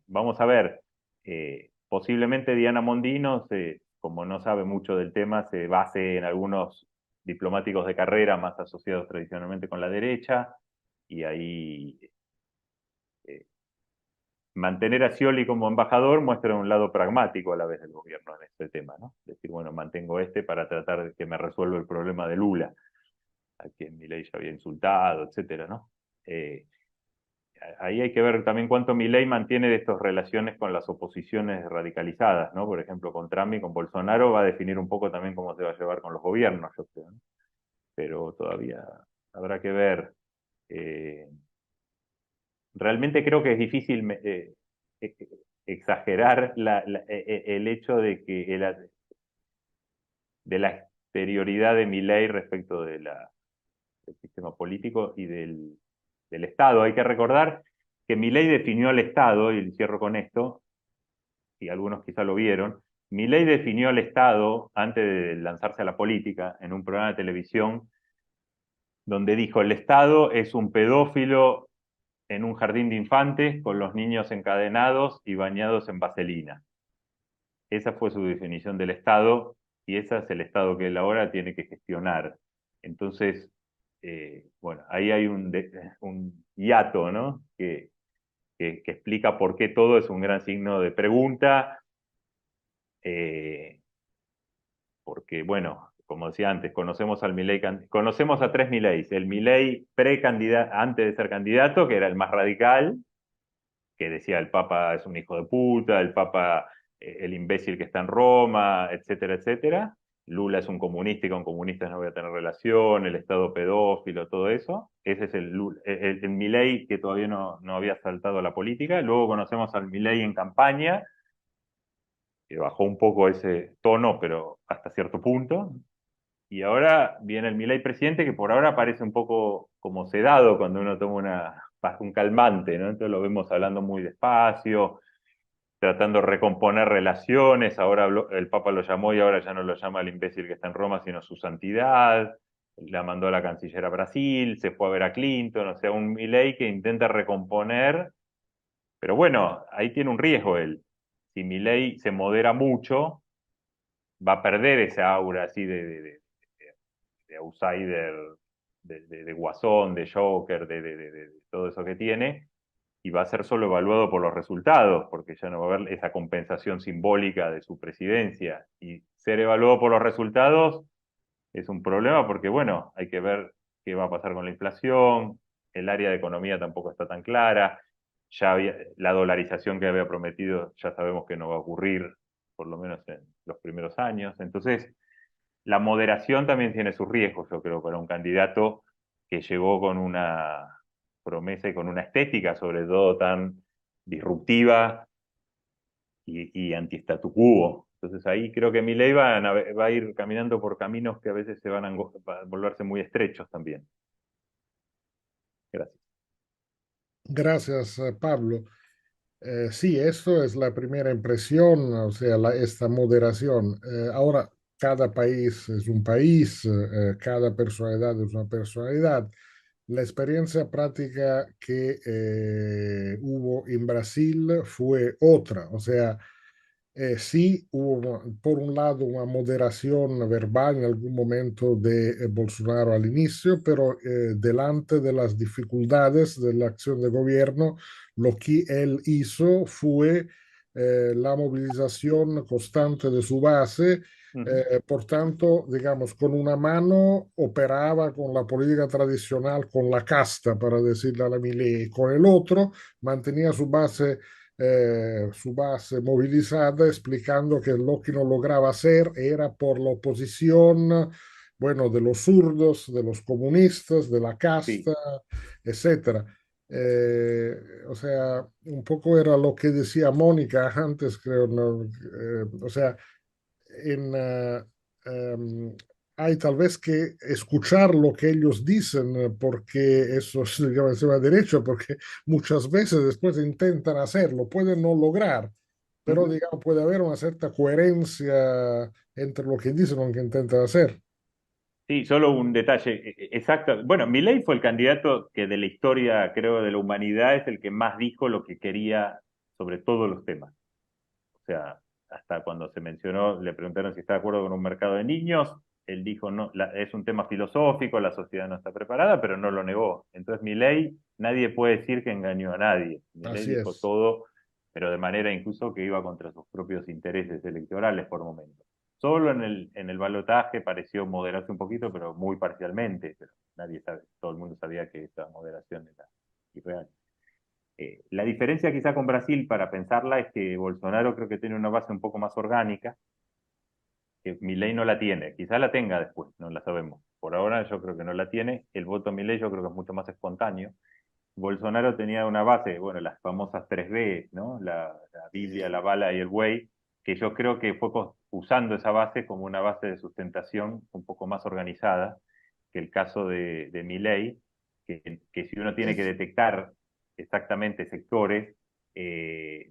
Speaker 3: vamos a ver, posiblemente Diana Mondino, como no sabe mucho del tema, se base en algunos diplomáticos de carrera más asociados tradicionalmente con la derecha, y ahí mantener a Scioli como embajador muestra un lado pragmático a la vez del gobierno en este tema, ¿no? Decir, bueno, mantengo para tratar de que me resuelva el problema de Lula, a quien Milei ya había insultado, etcétera, ¿no? ahí hay que ver también cuánto Milei mantiene de estas relaciones con las oposiciones radicalizadas, ¿no? Por ejemplo, con Trump y con Bolsonaro va a definir un poco también cómo se va a llevar con los gobiernos, yo creo, ¿no? Pero todavía habrá que ver. Eh, Realmente creo que es difícil eh, exagerar el hecho de que de la exterioridad de Milei respecto del sistema político y del Estado. Hay que recordar que Milei definió al Estado, y cierro con esto, y algunos quizá lo vieron, Milei definió al Estado antes de lanzarse a la política en un programa de televisión donde dijo: el Estado es un pedófilo en un jardín de infantes con los niños encadenados y bañados en vaselina. Esa fue su definición del Estado y ese es el Estado que él ahora tiene que gestionar. Entonces, bueno, ahí hay un hiato, ¿no? Que explica por qué todo es un gran signo de pregunta, porque, bueno, como decía antes, conocemos al Milei, conocemos a tres Mileis: el Milei precandidato, antes de ser candidato, que era el más radical, que decía el Papa es un hijo de puta, el Papa el imbécil que está en Roma, etcétera, etcétera. Lula es un comunista y con comunistas no voy a tener relación, el Estado pedófilo, todo eso. Ese es el Milei que todavía no había saltado a la política. Luego conocemos al Milei en campaña, que bajó un poco ese tono, pero hasta cierto punto. Y ahora viene el Milei presidente, que por ahora parece un poco como sedado cuando uno toma un calmante, ¿no? Entonces lo vemos hablando muy despacio, tratando de recomponer relaciones. Ahora el Papa lo llamó y ahora ya no lo llama el imbécil que está en Roma, sino su santidad. La mandó a la canciller a Brasil, se fue a ver a Clinton, o sea, un Milei que intenta recomponer, pero bueno, ahí tiene un riesgo él. Si Milei se modera mucho, va a perder esa aura así de outsider, de guasón, de Joker, de todo eso que tiene, y va a ser solo evaluado por los resultados, porque ya no va a haber esa compensación simbólica de su presidencia. Y ser evaluado por los resultados es un problema porque, bueno, hay que ver qué va a pasar con la inflación, el área de economía tampoco está tan clara, la dolarización que había prometido ya sabemos que no va a ocurrir, por lo menos en los primeros años. Entonces, la moderación también tiene sus riesgos, yo creo, para un candidato que llegó con una promesa y con una estética, sobre todo, tan disruptiva y anti-statu quo. Entonces ahí creo que Milei va a ir caminando por caminos que a veces se van a volverse muy estrechos también. Gracias.
Speaker 1: Gracias, Pablo. Sí, esto es la primera impresión, o sea, esta moderación. Ahora, cada país es un país, cada personalidad es una personalidad. La experiencia práctica que hubo en Brasil fue otra, o sea, sí hubo, por un lado, una moderación verbal en algún momento de Bolsonaro al inicio, pero delante de las dificultades de la acción de gobierno, lo que él hizo fue la movilización constante de su base. Por tanto, digamos, con una mano operaba con la política tradicional, con la casta, para decirle a la Milei, con el otro mantenía su base movilizada, explicando que lo que no lograba hacer era por la oposición, bueno, de los zurdos, de los comunistas, de la
Speaker 3: Sí,
Speaker 1: casta, etcétera. O sea, un poco era lo que decía Mónica antes, creo, ¿no? O sea, en, hay tal vez que escuchar lo que ellos dicen, porque eso es, digamos, encima derecho, porque muchas veces después intentan hacerlo, pueden no lograr, pero
Speaker 3: ujú.
Speaker 1: digamos, puede haber una cierta coherencia entre lo que dicen y lo que intentan hacer.
Speaker 3: Sí, solo un detalle exacto. Bueno, Milei fue el candidato que de la historia, creo, de la humanidad es el que más dijo lo que quería sobre todos los temas. O sea, hasta cuando se mencionó, le preguntaron si está de acuerdo con un mercado de niños, él dijo, no, es un tema filosófico, la sociedad no está preparada, pero no lo negó. Entonces, Milei, nadie puede decir que engañó a nadie. Milei
Speaker 1: Así
Speaker 3: dijo
Speaker 1: es.
Speaker 3: todo, pero de manera incluso que iba contra sus propios intereses electorales por momentos. Solo en el balotaje pareció moderarse un poquito, pero muy parcialmente, pero nadie sabe, todo el mundo sabía que esa moderación era irreal. La diferencia quizá con Brasil, para pensarla, es que Bolsonaro creo que tiene una base un poco más orgánica, que Milei no la tiene. Quizá la tenga después, no la sabemos. Por ahora yo creo que no la tiene. El voto Milei yo creo que es mucho más espontáneo. Bolsonaro tenía una base, bueno, las famosas 3B, ¿no? La Biblia, la bala y el buey, que yo creo que fue usando esa base como una base de sustentación un poco más organizada que el caso de Milei, que si uno tiene que detectar exactamente sectores,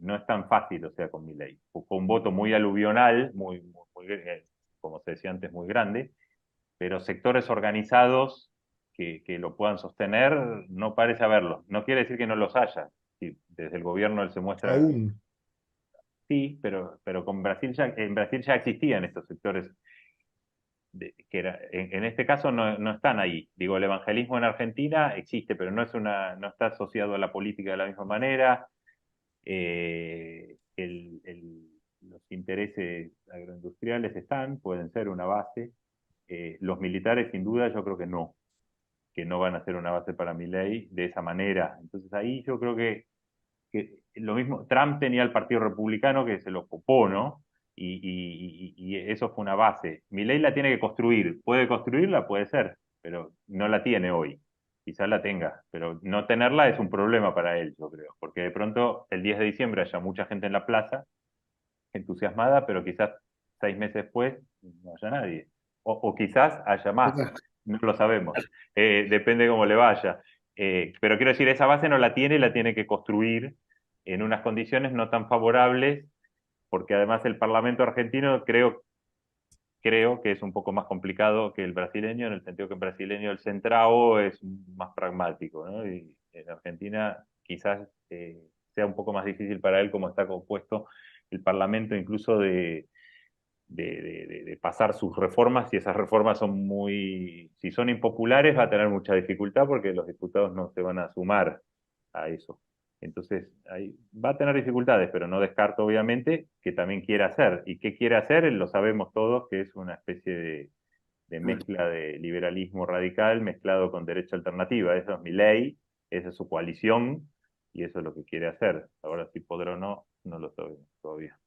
Speaker 3: no es tan fácil, o sea, con Milei. Fue un voto muy aluvional, como se decía antes, muy grande, pero sectores organizados que lo puedan sostener, no parece haberlo. No quiere decir que no los haya. Sí, desde el gobierno él se muestra,
Speaker 1: Aún.
Speaker 3: sí, pero con Brasil en Brasil ya existían estos sectores en este caso no están ahí. Digo, el evangelismo en Argentina existe, pero no está asociado a la política de la misma manera. Los intereses agroindustriales pueden ser una base. Los militares, sin duda, yo creo que no van a ser una base para Milei de esa manera. Entonces ahí yo creo que lo mismo, Trump tenía el Partido Republicano que se lo ocupó, ¿no? Y eso fue una base. Milei la tiene que construir. ¿Puede construirla? Puede ser, pero no la tiene hoy. Quizás la tenga, pero no tenerla es un problema para él, yo creo, porque de pronto el 10 de diciembre haya mucha gente en la plaza entusiasmada, pero quizás 6 meses después no haya nadie. O quizás haya más, no lo sabemos. Depende cómo le vaya. Pero quiero decir, esa base no la tiene que construir en unas condiciones no tan favorables, porque además el Parlamento argentino creo que es un poco más complicado que el brasileño, en el sentido que el brasileño, el centrado, es más pragmático, ¿no? Y en Argentina quizás sea un poco más difícil para él cómo está compuesto el Parlamento, incluso de pasar sus reformas, y esas reformas si son impopulares, va a tener mucha dificultad porque los diputados no se van a sumar a eso. Entonces, ahí va a tener dificultades, pero no descarto, obviamente, que también quiera hacer. ¿Y qué quiere hacer? Lo sabemos todos, que es una especie de mezcla de liberalismo radical mezclado con derecha alternativa. Eso es mi ley, esa es su coalición, y eso es lo que quiere hacer. Ahora, si podrá o no, no lo sabemos todavía.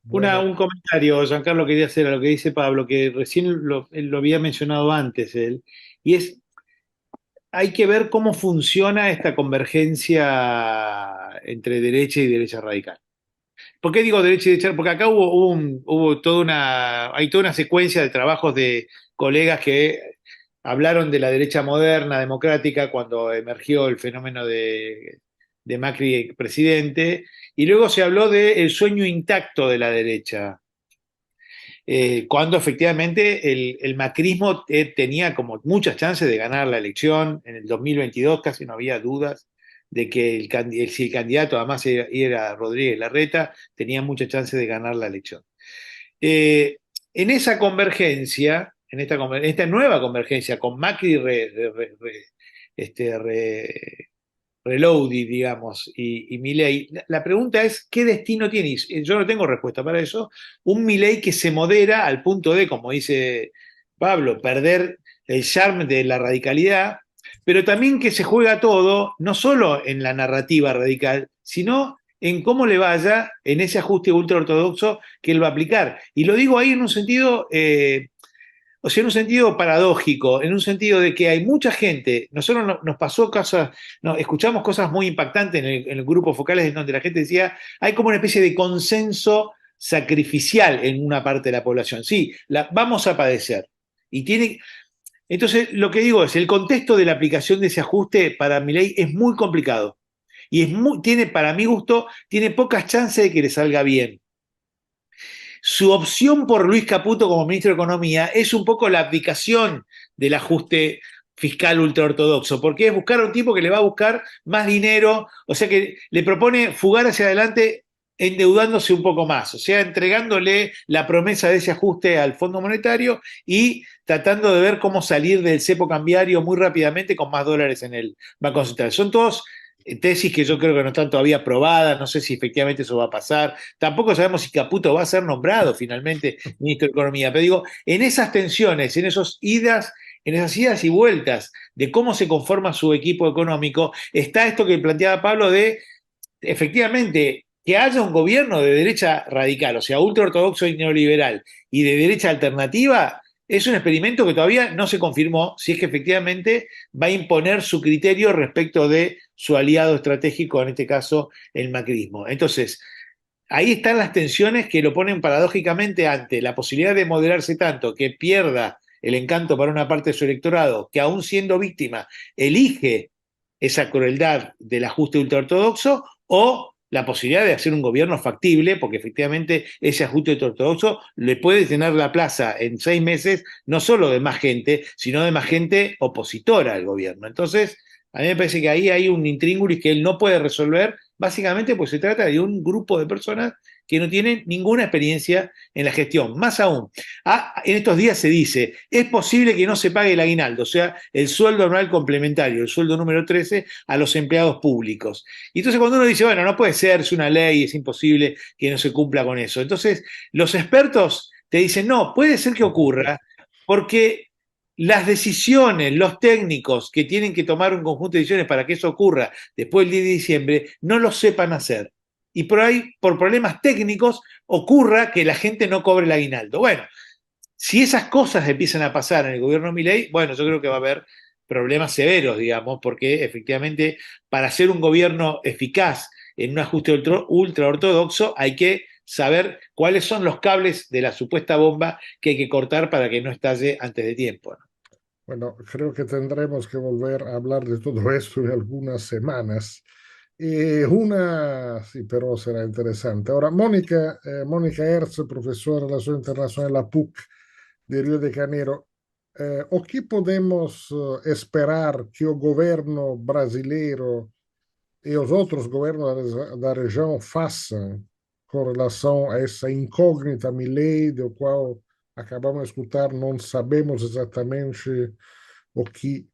Speaker 1: Bueno,
Speaker 2: Un comentario, Giancarlo, quería hacer a lo que dice Pablo, que recién él lo había mencionado antes él, y hay que ver cómo funciona esta convergencia entre derecha y derecha radical. ¿Por qué digo derecha y derecha? Porque acá hay toda una secuencia de trabajos de colegas que hablaron de la derecha moderna, democrática, cuando emergió el fenómeno de Macri presidente, y luego se habló del sueño intacto de la derecha, cuando efectivamente el macrismo tenía como muchas chances de ganar la elección. En el 2022 casi no había dudas de que si el candidato además era Rodríguez Larreta, tenía muchas chances de ganar la elección. Eh, en esa convergencia, en esta nueva convergencia con Macri Reloaded, digamos, y Milei, la pregunta es, ¿qué destino tiene? Yo no tengo respuesta para eso. Un Milei que se modera al punto de, como dice Pablo, perder el charme de la radicalidad, pero también que se juega todo, no solo en la narrativa radical, sino en cómo le vaya en ese ajuste ultraortodoxo que él va a aplicar. Y lo digo ahí en un sentido... o sea, en un sentido paradójico, en un sentido de que hay mucha gente, nosotros nos pasó cosas, escuchamos cosas muy impactantes en el grupo focales en donde la gente decía, hay como una especie de consenso sacrificial en una parte de la población. Sí, vamos a padecer. Entonces, lo que digo es, el contexto de la aplicación de ese ajuste para mi ley es muy complicado. Y para mi gusto, tiene pocas chances de que le salga bien. Su opción por Luis Caputo como ministro de Economía es un poco la abdicación del ajuste fiscal ultraortodoxo, porque es buscar a un tipo que le va a buscar más dinero, o sea que le propone fugar hacia adelante endeudándose un poco más, o sea, entregándole la promesa de ese ajuste al Fondo Monetario y tratando de ver cómo salir del cepo cambiario muy rápidamente con más dólares en el Banco Central. Son todos tesis que yo creo que no están todavía probadas, no sé si efectivamente eso va a pasar, tampoco sabemos si Caputo va a ser nombrado finalmente ministro de Economía, pero digo, en esas tensiones, en esos idas en esas idas y vueltas de cómo se conforma su equipo económico, está esto que planteaba Pablo de, efectivamente, que haya un gobierno de derecha radical, o sea, ultraortodoxo y neoliberal, y de derecha alternativa, es un experimento que todavía no se confirmó si es que efectivamente va a imponer su criterio respecto de su aliado estratégico, en este caso el macrismo. Entonces, ahí están las tensiones que lo ponen paradójicamente ante la posibilidad de moderarse tanto que pierda el encanto para una parte de su electorado, que aún siendo víctima elige esa crueldad del ajuste ultraortodoxo, o la posibilidad de hacer un gobierno factible, porque efectivamente ese ajuste ultraortodoxo le puede tener la plaza en 6 meses, no solo de más gente, sino de más gente opositora al gobierno. Entonces, a mí me parece que ahí hay un intríngulis que él no puede resolver, básicamente pues se trata de un grupo de personas que no tienen ninguna experiencia en la gestión. Más aún, en estos días se dice, es posible que no se pague el aguinaldo, o sea, el sueldo anual complementario, el sueldo número 13 a los empleados públicos. Y entonces cuando uno dice, bueno, no puede ser, es una ley, es imposible que no se cumpla con eso. Entonces, los expertos te dicen, no, puede ser que ocurra, porque las decisiones, los técnicos que tienen que tomar un conjunto de decisiones para que eso ocurra después del 10 de diciembre, no lo sepan hacer. Y por ahí, por problemas técnicos, ocurra que la gente no cobre el aguinaldo. Bueno, si esas cosas empiezan a pasar en el gobierno Milei, bueno, yo creo que va a haber problemas severos, digamos, porque efectivamente para hacer un gobierno eficaz en un ajuste ultra ortodoxo hay que saber cuáles son los cables de la supuesta bomba que hay que cortar para que no estalle antes de tiempo, ¿no?
Speaker 1: Bueno, creo que tendremos que volver a hablar de todo esto en algunas semanas. Sí, pero será interesante. Ahora, Mónica Herz, profesora de Relaciones Internacionales en la PUC de Rio de Janeiro. O que podemos esperar que o governo brasileiro e os outros governos da região façam com relação a essa incógnita Milei, do qual acabamos de escutar, não sabemos exatamente o que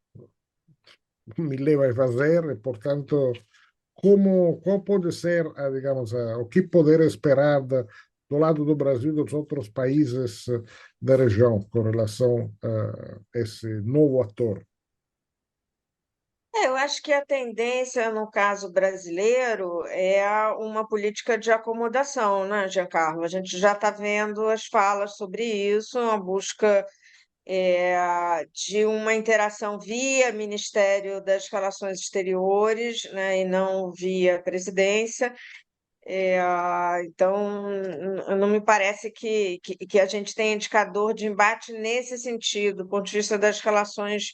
Speaker 1: Milei vai fazer, e, portanto, qual pode ser, digamos, o que poder esperar do lado do Brasil e dos outros países da região com relação a esse novo ator?
Speaker 4: Eu acho que a tendência, no caso brasileiro, é uma política de acomodação, né, Giancarlo? A gente já está vendo as falas sobre isso, uma busca de uma interação via Ministério das Relações Exteriores, né, e não via presidência. Então, não me parece que a gente tem indicador de embate nesse sentido, do ponto de vista das relações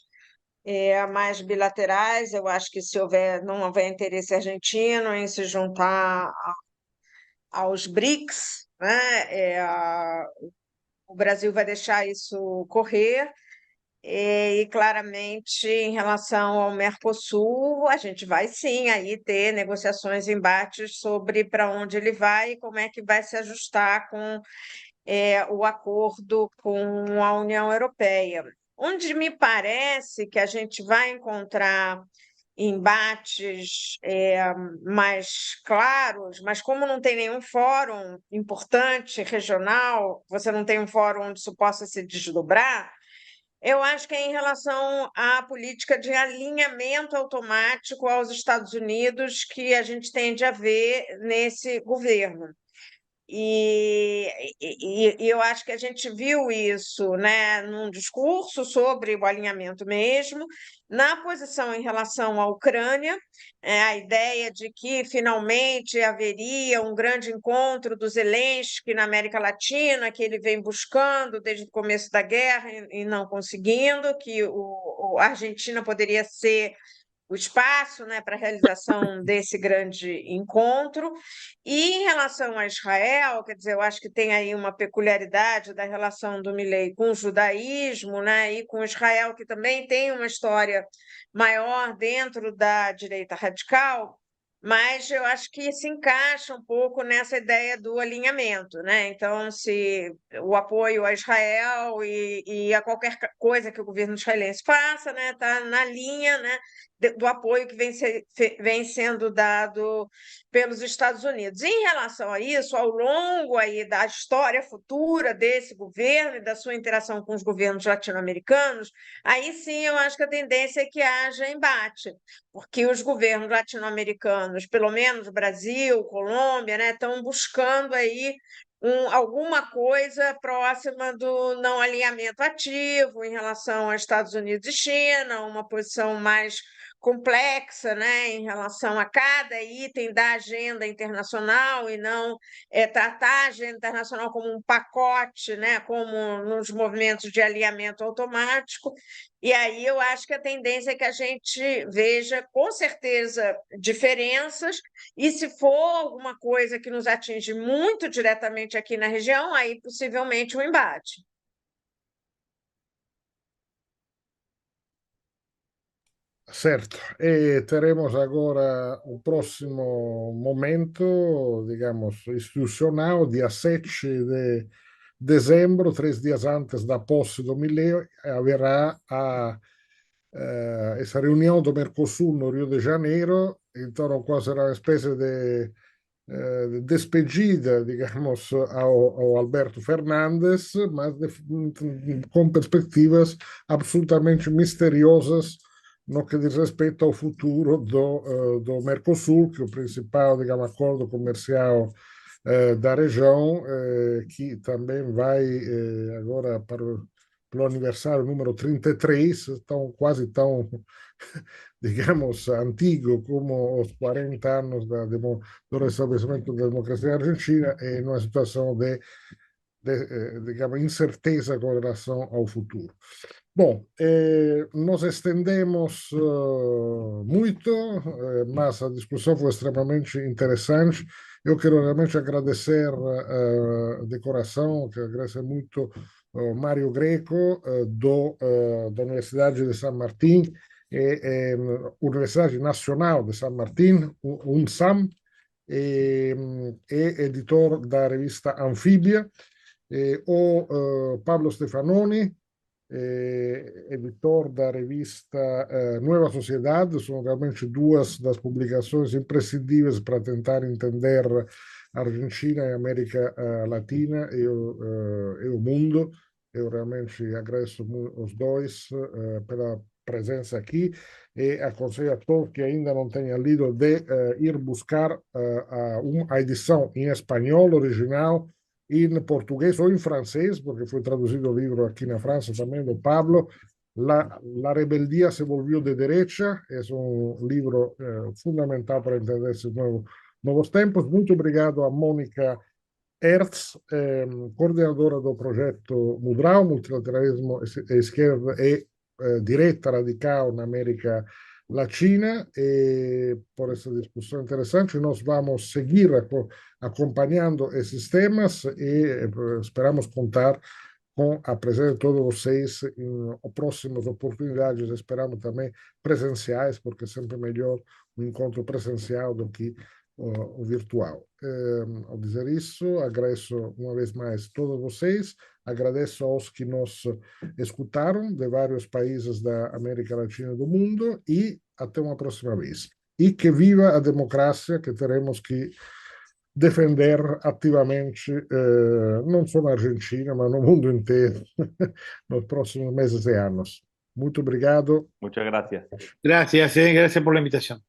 Speaker 4: mais bilaterais. Eu acho que se não houver interesse argentino em se juntar aos BRICS, né, o Brasil vai deixar isso correr. E claramente, em relação ao Mercosul, a gente vai sim aí ter negociações, embates sobre para onde ele vai e como é que vai se ajustar com o acordo com a União Europeia. Onde me parece que a gente vai encontrar embates mais claros, mas como não tem nenhum fórum importante regional, você não tem um fórum onde isso possa se desdobrar, eu acho que é em relação à política de alinhamento automático aos Estados Unidos que a gente tende a ver nesse governo. E eu acho que a gente viu isso, né, num discurso sobre o alinhamento mesmo, na posição em relação à Ucrânia, a ideia de que finalmente haveria um grande encontro do Zelensky na América Latina, que ele vem buscando desde o começo da guerra e não conseguindo, que a Argentina poderia ser o espaço, né, para a realização desse grande encontro. E em relação a Israel, quer dizer, eu acho que tem aí uma peculiaridade da relação do Milei com o judaísmo, né, e com Israel, que também tem uma história maior dentro da direita radical, mas eu acho que se encaixa um pouco nessa ideia do alinhamento, né? Então, se o apoio a Israel e a qualquer coisa que o governo israelense faça, né, está na linha, né, do apoio que vem sendo dado pelos Estados Unidos. Em relação a isso, ao longo aí da história futura desse governo e da sua interação com os governos latino-americanos, aí sim eu acho que a tendência é que haja embate, porque os governos latino-americanos, pelo menos Brasil, Colômbia, né, estão buscando aí alguma coisa próxima do não alinhamento ativo em relação aos Estados Unidos e China, uma posição mais complexa, né, em relação a cada item da agenda internacional e não tratar a agenda internacional como um pacote, né, como nos movimentos de alinhamento automático. E aí eu acho que a tendência é que a gente veja, com certeza, diferenças, e se for alguma coisa que nos atinge muito diretamente aqui na região, aí possivelmente um embate.
Speaker 1: Certo, e teremos agora o próximo momento, digamos, institucional, dia 7 de dezembro, 3 dias antes da posse do milênio, haverá essa reunião do Mercosul no Rio de Janeiro, então qual será uma espécie de despedida, digamos, ao Alberto Fernandes, mas com perspectivas absolutamente misteriosas no que diz respeito ao futuro do Mercosul, que é o principal, digamos, acordo comercial da região, que também vai agora pelo aniversário número 33, tão, quase tão, digamos, antigo como os 40 anos do restabelecimento da democracia argentina, em uma situação de digamos, incerteza com relação ao futuro. Bom, nos estendemos muito, mas a discussão foi extremamente interessante. Eu quero realmente agradecer de coração, que agradecer muito Mário Greco, da Universidade de San Martín, Universidade Nacional de San Martín, UNSAM, e editor da revista Anfíbia, o Pablo Stefanoni, editor da revista Nueva Sociedade. São realmente duas das publicações imprescindíveis para tentar entender a Argentina e a América Latina e o mundo. Eu realmente agradeço os dois pela presença aqui e aconselho a todos que ainda não tenham lido de ir buscar a edição em espanhol original, em português ou em francês, porque foi traduzido o livro aqui na França também, do Pablo. La Rebeldía se volvió de derecha, é um livro fundamental para entender esses novos tempos. Muito obrigado a Mônica Hertz, coordenadora do projeto Mudral, Multilateralismo e Esquerda e Direita Radical na América Latina, e por essa discussão interessante. Nós vamos seguir acompanhando esses temas e esperamos contar com a presença de todos vocês em próximas oportunidades. Esperamos também presenciais, porque é sempre melhor um encontro presencial do que o virtual. Ao dizer isso, agradeço uma vez mais a todos vocês, agradeço aos que nos escutaram de vários países da América Latina e do mundo, e até uma próxima vez. E que viva a democracia, que teremos que defender ativamente, não só na Argentina, mas no mundo inteiro, nos próximos meses e anos. Muito obrigado.
Speaker 3: Muchas gracias.
Speaker 2: Gracias por la invitación.